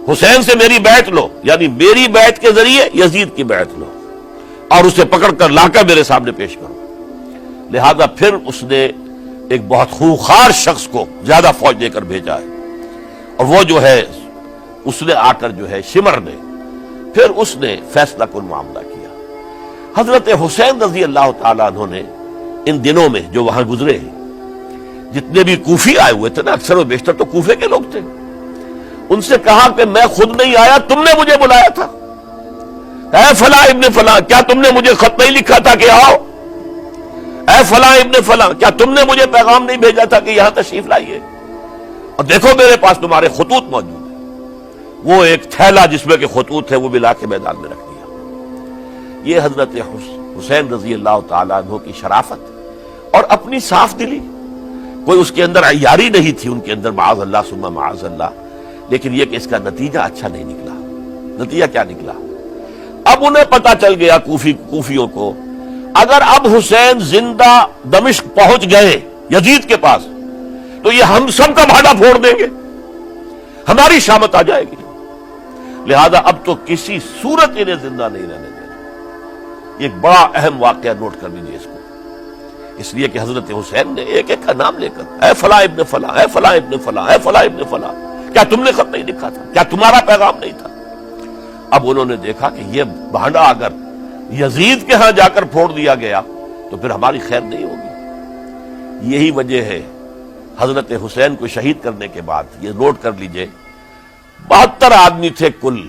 حسین سے میری بیعت لو، یعنی میری بیعت کے ذریعے یزید کی بیعت لو اور اسے پکڑ کر لا کر میرے سامنے پیش کرو۔ لہذا پھر اس نے ایک بہت خوخار شخص کو زیادہ فوج دے کر بھیجا ہے، اور وہ جو ہے اس نے آ کر جو ہے شمر نے پھر اس نے فیصلہ کن معاملہ کیا۔ حضرت حسین رضی اللہ تعالیٰ عنہ نے ان دنوں میں جو وہاں گزرے ہیں، جتنے بھی کوفی آئے ہوئے تھے نا، اکثر و بیشتر تو کوفے کے لوگ تھے، ان سے کہا کہ میں خود نہیں آیا، تم نے مجھے بلایا تھا، اے فلاں ابن فلاں کیا تم نے مجھے خط نہیں لکھا تھا کہ آؤ؟ اے فلاں ابن فلاں کیا تم نے مجھے پیغام نہیں بھیجا تھا کہ یہاں تشریف لائیے؟ اور دیکھو میرے پاس تمہارے خطوط موجود ہیں۔ وہ ایک تھیلا جس میں کہ خطوط ہے وہ بھی لا کے میدان میں رکھ دیا۔ یہ حضرت حسین رضی اللہ تعالیٰ عنہ کی شرافت اور اپنی صاف دلی، کوئی اس کے اندر عیاری نہیں تھی ان کے اندر، معاذ اللہ ثم معاذ اللہ، لیکن یہ کہ اس کا نتیجہ اچھا نہیں نکلا۔ نتیجہ کیا نکلا؟ اب انہیں پتا چل گیا کوفیوں کو، اگر اب حسین زندہ دمشق پہنچ گئے یزید کے پاس تو یہ ہم سب کا بھاڑا پھوڑ دیں گے، ہماری شامت آ جائے گی، لہذا اب تو کسی صورت انہیں زندہ نہیں رہنے دینا۔ یہ ایک بڑا اہم واقعہ نوٹ کر لیجیے اس کو، اس لیے کہ حضرت حسین نے ایک ایک کا نام لے کر اے فلاں ابن فلاں، اے فلاں ابن فلاں، اے فلاں ابن فلاں، کیا تم نے خط نہیں لکھا تھا؟ کیا تمہارا پیغام نہیں تھا؟ اب انہوں نے دیکھا کہ یہ بھانڈا اگر یزید کے ہاں جا کر پھوڑ دیا گیا تو پھر ہماری خیر نہیں ہوگی۔ یہی وجہ ہے حضرت حسین کو شہید کرنے کے بعد، یہ نوٹ کر لیجئے، 72 آدمی تھے کل،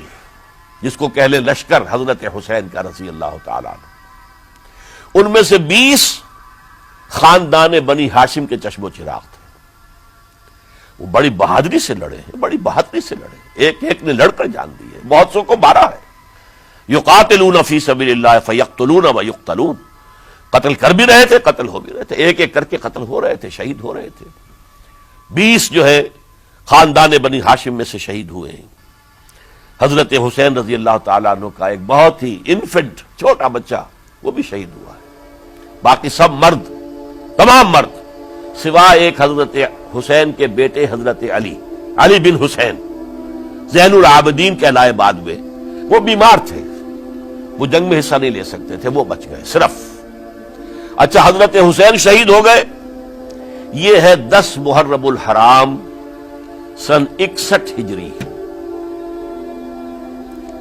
جس کو کہہ لیں لشکر حضرت حسین کا رضی اللہ تعالیٰ عنہ۔ ان میں سے 20 خاندان بنی ہاشم کے چشم و چراغ تھے، وہ بڑی بہادری سے لڑے ہیں، بڑی بہادری سے لڑے، ایک ایک نے لڑ کر جان دی ہے، بہت سو کو مارا ہے۔ یقاتلون فی سبیل اللہ فیقتلون ویقتلون، قتل کر بھی رہے تھے، قتل ہو بھی رہے تھے، ایک ایک کر کے قتل ہو رہے تھے، شہید ہو رہے تھے۔ 20 جو ہے خاندان بنی ہاشم میں سے شہید ہوئے ہیں۔ حضرت حسین رضی اللہ تعالیٰ عنہ کا ایک بہت ہی انفنٹ چھوٹا بچہ وہ بھی شہید ہوا ہے۔ باقی سب مرد، تمام مرد، سوائے ایک حضرت حسین کے بیٹے حضرت علی بن حسین زین العابدین کہلائے بعد میں، وہ بیمار تھے، وہ جنگ میں حصہ نہیں لے سکتے تھے، وہ بچ گئے صرف۔ اچھا، حضرت حسین شہید ہو گئے، یہ ہے 10 محرم الحرام سن 61 ہجری۔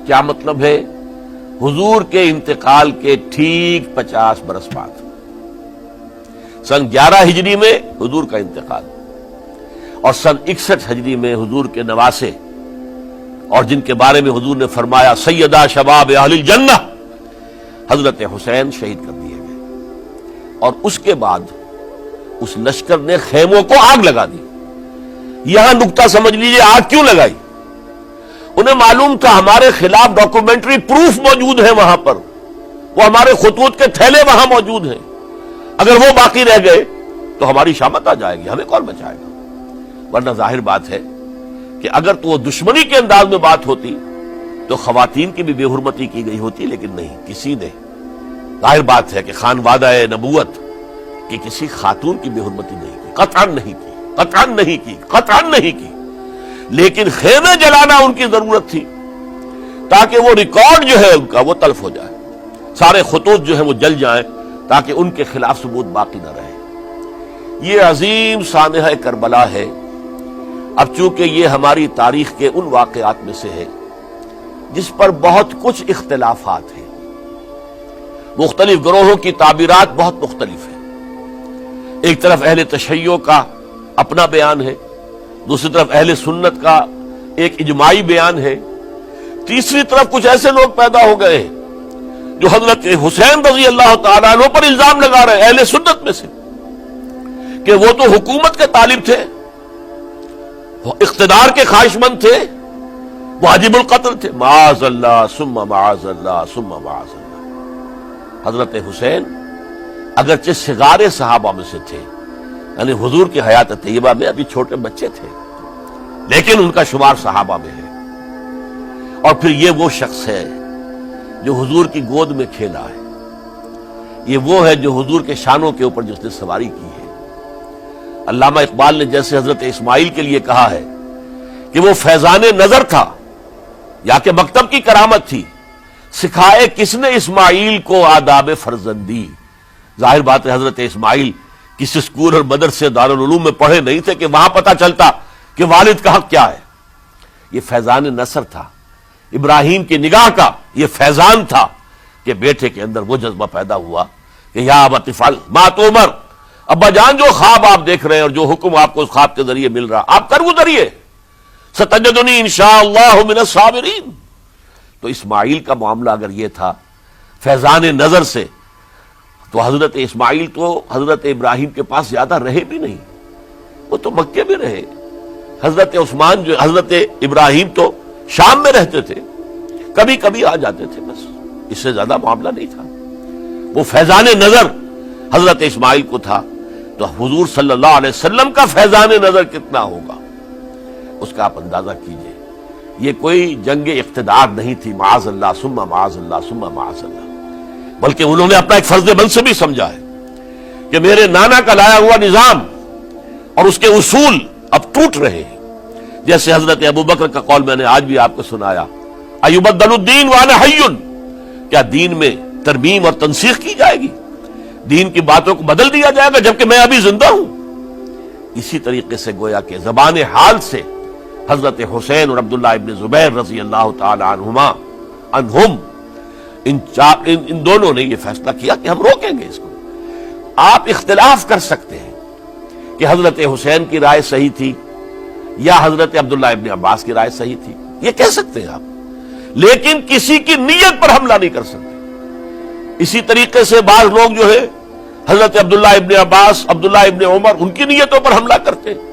کیا مطلب ہے؟ حضور کے انتقال کے ٹھیک 50 برس بعد، سن 11 ہجری میں حضور کا انتقال، اور سن 61 ہجری میں حضور کے نواسے اور جن کے بارے میں حضور نے فرمایا سیدہ شباب اہل الجنہ، حضرت حسین شہید کر دیے گئے۔ اور اس کے بعد اس لشکر نے خیموں کو آگ لگا دی۔ یہاں نکتہ سمجھ لیجیے، آگ کیوں لگائی؟ انہیں معلوم تھا ہمارے خلاف ڈاکومنٹری پروف موجود ہے وہاں پر، وہ ہمارے خطوط کے تھیلے وہاں موجود ہیں، اگر وہ باقی رہ گئے تو ہماری شامت آ جائے گی، ہمیں کون بچائے گا؟ ورنہ ظاہر بات ہے کہ اگر تو وہ دشمنی کے انداز میں بات ہوتی تو خواتین کی بھی بے حرمتی کی گئی ہوتی، لیکن نہیں، کسی نے، ظاہر بات ہے کہ خانوادہ نبوت کی کسی خاتون کی بے حرمتی نہیں کی، قطعاً نہیں کی، قطعاً نہیں کی، قطعاً نہیں کی، لیکن خیمے جلانا ان کی ضرورت تھی تاکہ وہ ریکارڈ جو ہے ان کا وہ تلف ہو جائے، سارے خطوط جو ہیں وہ جل جائیں تاکہ ان کے خلاف ثبوت باقی نہ رہے۔ یہ عظیم سانحہ کربلا ہے۔ اب چونکہ یہ ہماری تاریخ کے ان واقعات میں سے ہے جس پر بہت کچھ اختلافات ہیں، مختلف گروہوں کی تعبیرات بہت مختلف ہیں۔ ایک طرف اہل تشیع کا اپنا بیان ہے، دوسری طرف اہل سنت کا ایک اجماعی بیان ہے، تیسری طرف کچھ ایسے لوگ پیدا ہو گئے ہیں جو حضرت حسین رضی اللہ تعالیٰ عنہ پر الزام لگا رہے ہیں اہل سنت میں سے کہ وہ تو حکومت کے طالب تھے، اقتدار کے خواہشمند تھے، واجب القتل تھے۔ معاذ اللہ ثم معاذ اللہ ثم معاذ اللہ۔ حضرت حسین اگرچہ صغار صحابہ میں سے تھے، یعنی حضور کی حیات طیبہ میں ابھی چھوٹے بچے تھے، لیکن ان کا شمار صحابہ میں ہے، اور پھر یہ وہ شخص ہے جو حضور کی گود میں کھیلا ہے، یہ وہ ہے جو حضور کے شانوں کے اوپر جس نے سواری کی ہے۔ علامہ اقبال نے جیسے حضرت اسماعیل کے لیے کہا ہے کہ وہ فیضان نظر تھا یا کہ مکتب کی کرامت تھی، سکھائے کس نے اسماعیل کو آداب فرزندی۔ ظاہر بات ہے حضرت اسماعیل کسی اسکول اور مدرسے دارالعلوم میں پڑھے نہیں تھے کہ وہاں پتہ چلتا کہ والد کا حق کیا ہے۔ یہ فیضان نصر تھا، ابراہیم کی نگاہ کا یہ فیضان تھا کہ بیٹے کے اندر وہ جذبہ پیدا ہوا کہ یا ابت افعل ما تؤمر، ابا جان جو خواب آپ دیکھ رہے ہیں اور جو حکم آپ کو اس خواب کے ذریعے مل رہا آپ کر گزریے، ستجدنی انشاءاللہ من الصابرین۔ تو اسماعیل کا معاملہ اگر یہ تھا فیضان نظر سے، تو حضرت اسماعیل تو حضرت ابراہیم کے پاس زیادہ رہے بھی نہیں، وہ تو مکے میں رہے۔ حضرت عثمان جو حضرت ابراہیم تو شام میں رہتے تھے، کبھی کبھی آ جاتے تھے، بس اس سے زیادہ معاملہ نہیں تھا۔ وہ فیضان نظر حضرت اسماعیل کو تھا، تو حضور صلی اللہ علیہ وسلم کا فیضان نظر کتنا ہوگا اس کا آپ اندازہ کیجئے۔ یہ کوئی جنگ اقتدار نہیں تھی، معاذ اللہ ثم معاذ اللہ ثم معاذ اللہ، بلکہ انہوں نے اپنا ایک فرض منصبی سمجھا ہے کہ میرے نانا کا لایا ہوا نظام اور اس کے اصول اب ٹوٹ رہے ہیں۔ جیسے حضرت ابوبکر کا قول میں نے آج بھی آپ کو سنایا، ایبدل الدین وانا حی، کیا دین میں ترمیم اور تنسیخ کی جائے گی، دین کی باتوں کو بدل دیا جائے گا جبکہ میں ابھی زندہ ہوں۔ اسی طریقے سے گویا کہ زبان حال سے حضرت حسین اور عبداللہ ابن زبیر رضی اللہ تعالی عنہم ان دونوں نے یہ فیصلہ کیا کہ ہم روکیں گے اس کو۔ آپ اختلاف کر سکتے ہیں کہ حضرت حسین کی رائے صحیح تھی یا حضرت عبداللہ ابن عباس کی رائے صحیح تھی، یہ کہہ سکتے ہیں آپ، لیکن کسی کی نیت پر حملہ نہیں کر سکتے۔ اسی طریقے سے بعض لوگ جو ہے حضرت عبداللہ ابن عباس، عبداللہ ابن عمر، ان کی نیتوں پر حملہ کرتے ہیں۔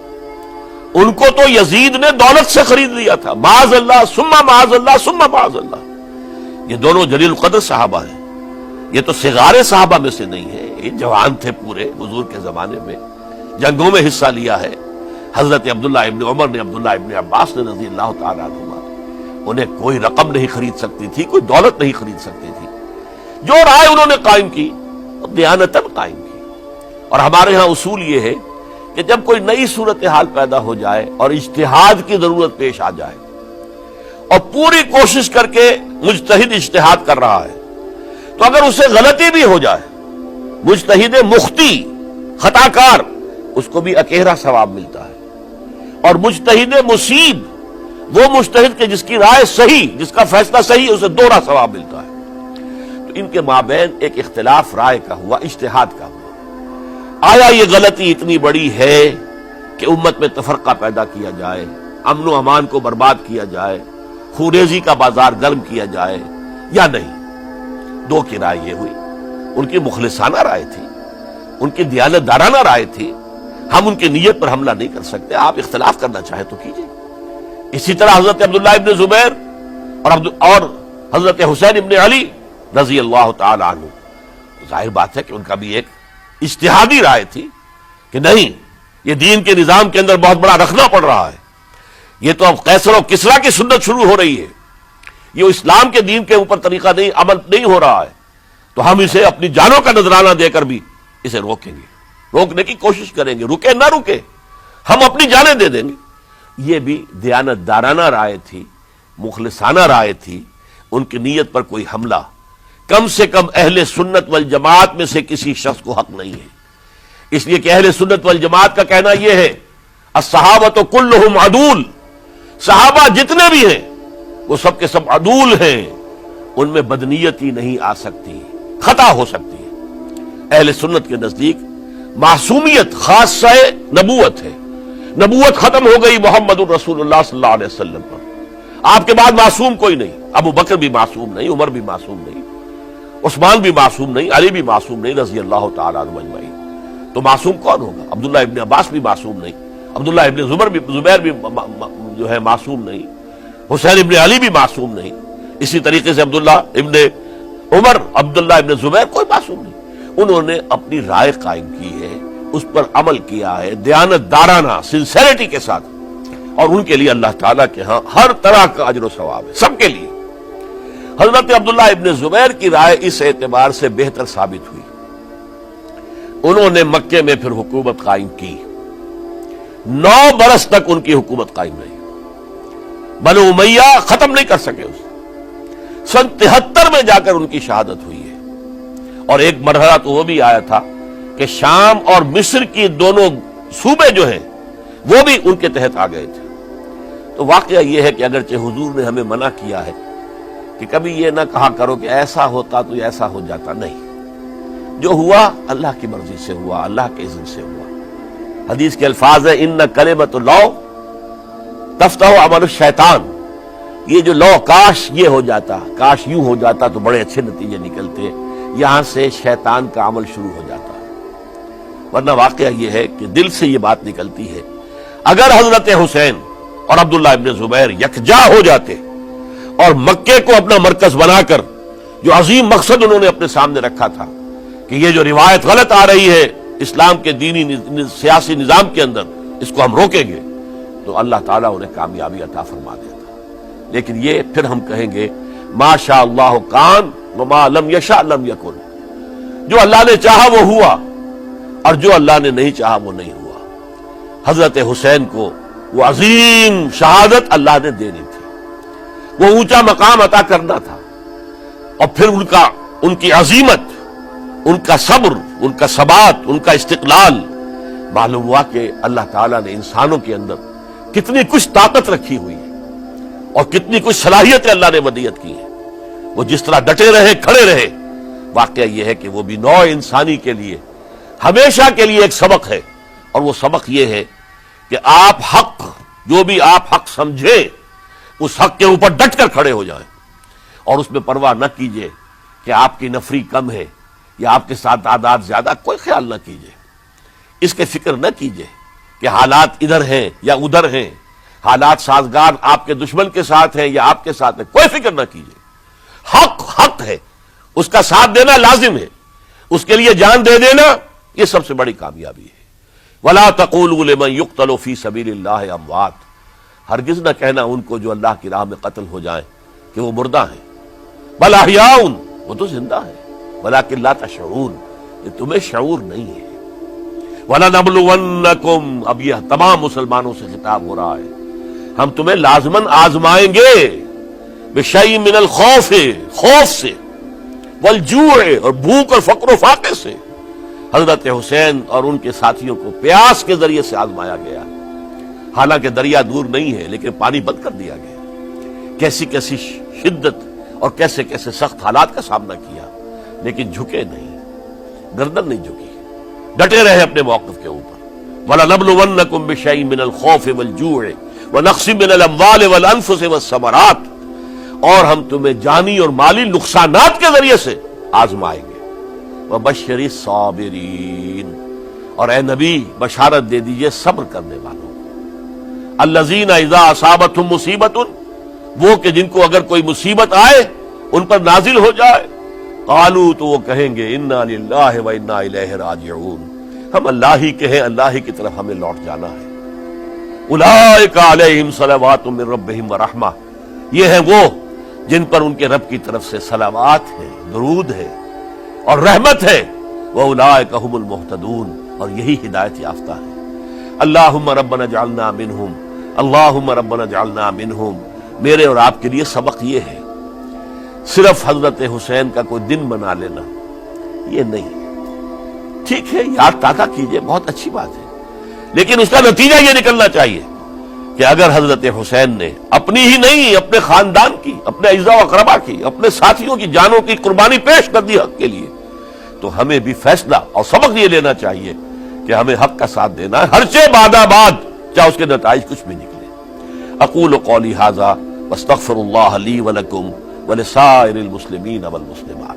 ان کو تو یزید نے دولت سے خرید لیا تھا، معاذ اللہ ثم معاذ اللہ ثم معاذ اللہ۔ یہ دونوں جلیل القدر صحابہ ہیں، یہ تو صغار صحابہ میں سے نہیں ہے، یہ جوان تھے پورے حضور کے زمانے میں، جنگوں میں حصہ لیا ہے۔ حضرت عبداللہ ابن عمر نے، عبداللہ ابن عباس نے رضی اللہ تعالیٰ عنہما، انہیں کوئی رقم نہیں خرید سکتی تھی، کوئی دولت نہیں خرید سکتی تھی۔ جو رائے انہوں نے قائم کی دیانتاً قائم کی۔ اور ہمارے ہاں اصول یہ ہے کہ جب کوئی نئی صورتحال پیدا ہو جائے اور اجتہاد کی ضرورت پیش آ جائے اور پوری کوشش کر کے مجتہد اجتہاد کر رہا ہے، تو اگر اسے غلطی بھی ہو جائے، مجتہد مختی خطا کار، اس کو بھی اکیرا ثواب ملتا ہے، اور مجتہد مصیب وہ مجتہد کے جس کی رائے صحیح، جس کا فیصلہ صحیح، اسے دوہرا ثواب ملتا ہے۔ تو ان کے مابین ایک اختلاف رائے کا ہوا، اجتہاد کا ہوا۔ آیا یہ غلطی اتنی بڑی ہے کہ امت میں تفرقہ پیدا کیا جائے، امن و امان کو برباد کیا جائے، خوریزی کا بازار گرم کیا جائے، یا نہیں؟ دو کی رائے یہ ہوئی، ان کی مخلصانہ رائے تھی، ان کی دیانت دارانہ رائے تھی، ہم ان کی نیت پر حملہ نہیں کر سکتے، آپ اختلاف کرنا چاہیں تو کیجیے۔ اسی طرح حضرت عبداللہ ابن زبیر اور حضرت حسین ابن علی رضی اللہ تعالی عنہ، ظاہر بات ہے کہ ان کا بھی ایک اجتہادی رائے تھی کہ نہیں، یہ دین کے نظام کے اندر بہت بڑا رکھنا پڑ رہا ہے، یہ تو اب قیصر و کسریٰ کی سنت شروع ہو رہی ہے، یہ اسلام کے دین کے اوپر طریقہ نہیں، عمل نہیں ہو رہا ہے، تو ہم اسے اپنی جانوں کا نذرانہ دے کر بھی اسے روکیں گے، روکنے کی کوشش کریں گے، رکے نہ رکے ہم اپنی جانیں دے دیں گے۔ یہ بھی دیانت دارانہ رائے تھی، مخلصانہ رائے تھی، ان کی نیت پر کوئی حملہ کم سے کم اہل سنت والجماعت میں سے کسی شخص کو حق نہیں ہے۔ اس لیے کہ اہل سنت والجماعت کا کہنا یہ ہے، الصحابۃ کلہم عدول، صحابہ جتنے بھی ہیں وہ سب کے سب عدول ہیں، ان میں بدنیتی نہیں آ سکتی، خطا ہو سکتی ہے۔ اہل سنت کے نزدیک معصومیت خاصہ نبوت ہے، نبوت ختم ہو گئی محمد الرسول اللہ صلی اللہ علیہ وسلم پر، آپ کے بعد معصوم کوئی نہیں، ابو بکر بھی معصوم نہیں، عمر بھی معصوم نہیں، عثمان بھی معصوم نہیں، علی بھی معصوم نہیں رضی اللہ تعالیٰ عنہ اجمعین۔ تو معصوم کون ہوگا؟ عبداللہ ابن عباس بھی معصوم نہیں، عبداللہ ابن زبیر بھی جو ہے معصوم نہیں، حسین ابن علی بھی معصوم نہیں، اسی طریقے سے عبداللہ ابن عمر، عبداللہ ابن زبیر، کوئی معصوم نہیں۔ انہوں نے اپنی رائے قائم کی ہے، اس پر عمل کیا ہے دیانت دارانہ سنسیریٹی کے ساتھ، اور ان کے لیے اللہ تعالیٰ کے ہاں ہر طرح کا اجر و ثواب ہے، سب کے لیے۔ حضرت عبداللہ ابن زبیر کی رائے اس اعتبار سے بہتر ثابت ہوئی انہوں نے مکے میں پھر حکومت قائم کی. 9 برس تک ان کی حکومت قائم رہی. بنو امیہ ختم نہیں کر سکے اسے. سن 73 میں جا کر ان کی شہادت ہوئی ہے. اور ایک مرحلہ تو وہ بھی آیا تھا کہ شام اور مصر کی دونوں صوبے جو ہیں وہ بھی ان کے تحت آ گئے تھے. تو واقعہ یہ ہے کہ اگرچہ حضور نے ہمیں منع کیا ہے کہ کبھی یہ نہ کہا کرو کہ ایسا ہوتا تو ایسا ہو جاتا، نہیں. جو ہوا اللہ کی مرضی سے ہوا، اللہ کے اذن سے ہوا. حدیث کے الفاظ ہیں ان کلمۃ اللہ تفتح عمل الشیطان. یہ جو لو کاش یہ ہو جاتا، کاش یوں ہو جاتا تو بڑے اچھے نتیجے نکلتے، یہاں سے شیطان کا عمل شروع ہو جاتا. ورنہ واقعہ یہ ہے کہ دل سے یہ بات نکلتی ہے. اگر حضرت حسین اور عبداللہ ابن زبیر یکجا ہو جاتے اور مکے کو اپنا مرکز بنا کر جو عظیم مقصد انہوں نے اپنے سامنے رکھا تھا کہ یہ جو روایت غلط آ رہی ہے اسلام کے دینی سیاسی نظام کے اندر، اس کو ہم روکیں گے، تو اللہ تعالیٰ انہیں کامیابی عطا فرما دیتا. لیکن یہ پھر ہم کہیں گے ما شاء اللہ کان وما لم یشاء لم یکن. جو اللہ نے چاہا وہ ہوا اور جو اللہ نے نہیں چاہا وہ نہیں ہوا. حضرت حسین کو وہ عظیم شہادت اللہ نے دینی تھی، وہ اونچا مقام عطا کرنا تھا. اور پھر ان کی عظیمت، ان کا صبر، ان کا ثبات، ان کا استقلال، معلوم ہوا کہ اللہ تعالیٰ نے انسانوں کے اندر کتنی کچھ طاقت رکھی ہوئی ہے اور کتنی کچھ صلاحیتیں اللہ نے ودیعت کی ہیں. وہ جس طرح ڈٹے رہے، کھڑے رہے. واقعہ یہ ہے کہ وہ بھی نوع انسانی کے لیے ہمیشہ کے لیے ایک سبق ہے. اور وہ سبق یہ ہے کہ آپ حق، جو بھی آپ حق سمجھیں اس حق کے اوپر ڈٹ کر کھڑے ہو جائیں اور اس میں پرواہ نہ کیجئے کہ آپ کی نفری کم ہے یا آپ کے ساتھ تعداد زیادہ. کوئی خیال نہ کیجئے، اس کے فکر نہ کیجئے کہ حالات ادھر ہیں یا ادھر ہیں، حالات سازگار آپ کے دشمن کے ساتھ ہیں یا آپ کے ساتھ ہیں. کوئی فکر نہ کیجئے. حق حق ہے، اس کا ساتھ دینا لازم ہے، اس کے لیے جان دے دینا یہ سب سے بڑی کامیابی ہے. وَلَا تَقُولُوا لِمَن يُقْتَلُ فِي سَبِيلِ اللَّهِ أَمْوَاتٌ. ہرگز نہ کہنا ان کو جو اللہ کی راہ میں قتل ہو جائیں کہ وہ مردہ ہیں. بَلْ أَحْيَاءٌ، وہ تو زندہ ہیں. وَلَٰكِن لَا تَشْعُرُونَ، یہ تمہیں شعور نہیں ہے. وَلَنَبْلُوَنَّكُمْ، اب یہ تمام مسلمانوں سے خطاب ہو رہا ہے، ہم تمہیں لازماً آزمائیں گے. بِشَيْءٍ مِّنَ الْخَوْفِ، خوف سے، وَالْجُوعِ، اور بھوک اور فقر و فاقے سے. حضرت حسین اور ان کے ساتھیوں کو پیاس کے ذریعے سے آزمایا گیا. حالانکہ دریا دور نہیں ہے لیکن پانی بند کر دیا گیا. کیسی کیسی شدت اور کیسے کیسے سخت حالات کا سامنا کیا، لیکن جھکے نہیں، گردن نہیں جھکی، ڈٹے رہے اپنے موقف کے اوپر. وَلَنَبْلُوَنَّكُمْ بِشَيْءٍ مِّنَ الْخَوْفِ وَالْجُوعِ وَنَقْصٍ مِّنَ الْأَمْوَالِ وَالْأَنفُسِ وَالثَّمَرَاتِ، اور ہم تمہیں جانی اور مالی نقصانات کے ذریعے سے آزمائیں گے. وَبَشِّرِ الصَّابِرِينَ، اور اے نبی بشارت دے دیجئے صبر کرنے والوں کو. الَّذِينَ إِذَا أَصَابَتْهُمْ مُصِيبَةٌ، وہ کہ جن کو اگر کوئی مصیبت آئے، ان پر نازل ہو جائے، قالوا، تو وہ کہیں گے اِنَّا لِلَّهِ وَإِنَّا إِلَيْهِ راجعون، ہم اللہ ہی کے ہیں، اللہ ہی کی طرف ہمیں لوٹ جانا ہے. أُولَٰئِكَ عَلَيْهِمْ صَلَوَاتٌ مِّن رَّبِّهِمْ وَرَحْمَةٌ، یہ ہیں وہ جن پر ان کے رب کی طرف سے صلوات ہے، درود ہے اور رحمت ہے. وَأُولَٰئِكَ هُمُ الْمُهْتَدُونَ، اور یہی ہدایت یافتہ ہے. اللہم ربنا اجعلنا منہم، اللہم ربنا اجعلنا منہم. میرے اور آپ کے لیے سبق یہ ہے، صرف حضرت حسین کا کوئی دن منا لینا یہ نہیں. ٹھیک ہے، یاد تازہ کیجئے، بہت اچھی بات ہے، لیکن اس کا نتیجہ یہ نکلنا چاہیے کہ اگر حضرت حسین نے اپنی ہی نہیں، اپنے خاندان کی، اپنے اعزاء و اقربا کی، اپنے ساتھیوں کی جانوں کی قربانی پیش کر دی حق کے لیے، تو ہمیں بھی فیصلہ اور سبق یہ لینا چاہیے کہ ہمیں حق کا ساتھ دینا ہے، ہرچہ بعد چاہے اس کے نتائج کچھ بھی نکلے. اقول قولی ھذا واستغفر اللہ لی ولکم ولسائر المسلمین والمسلمات.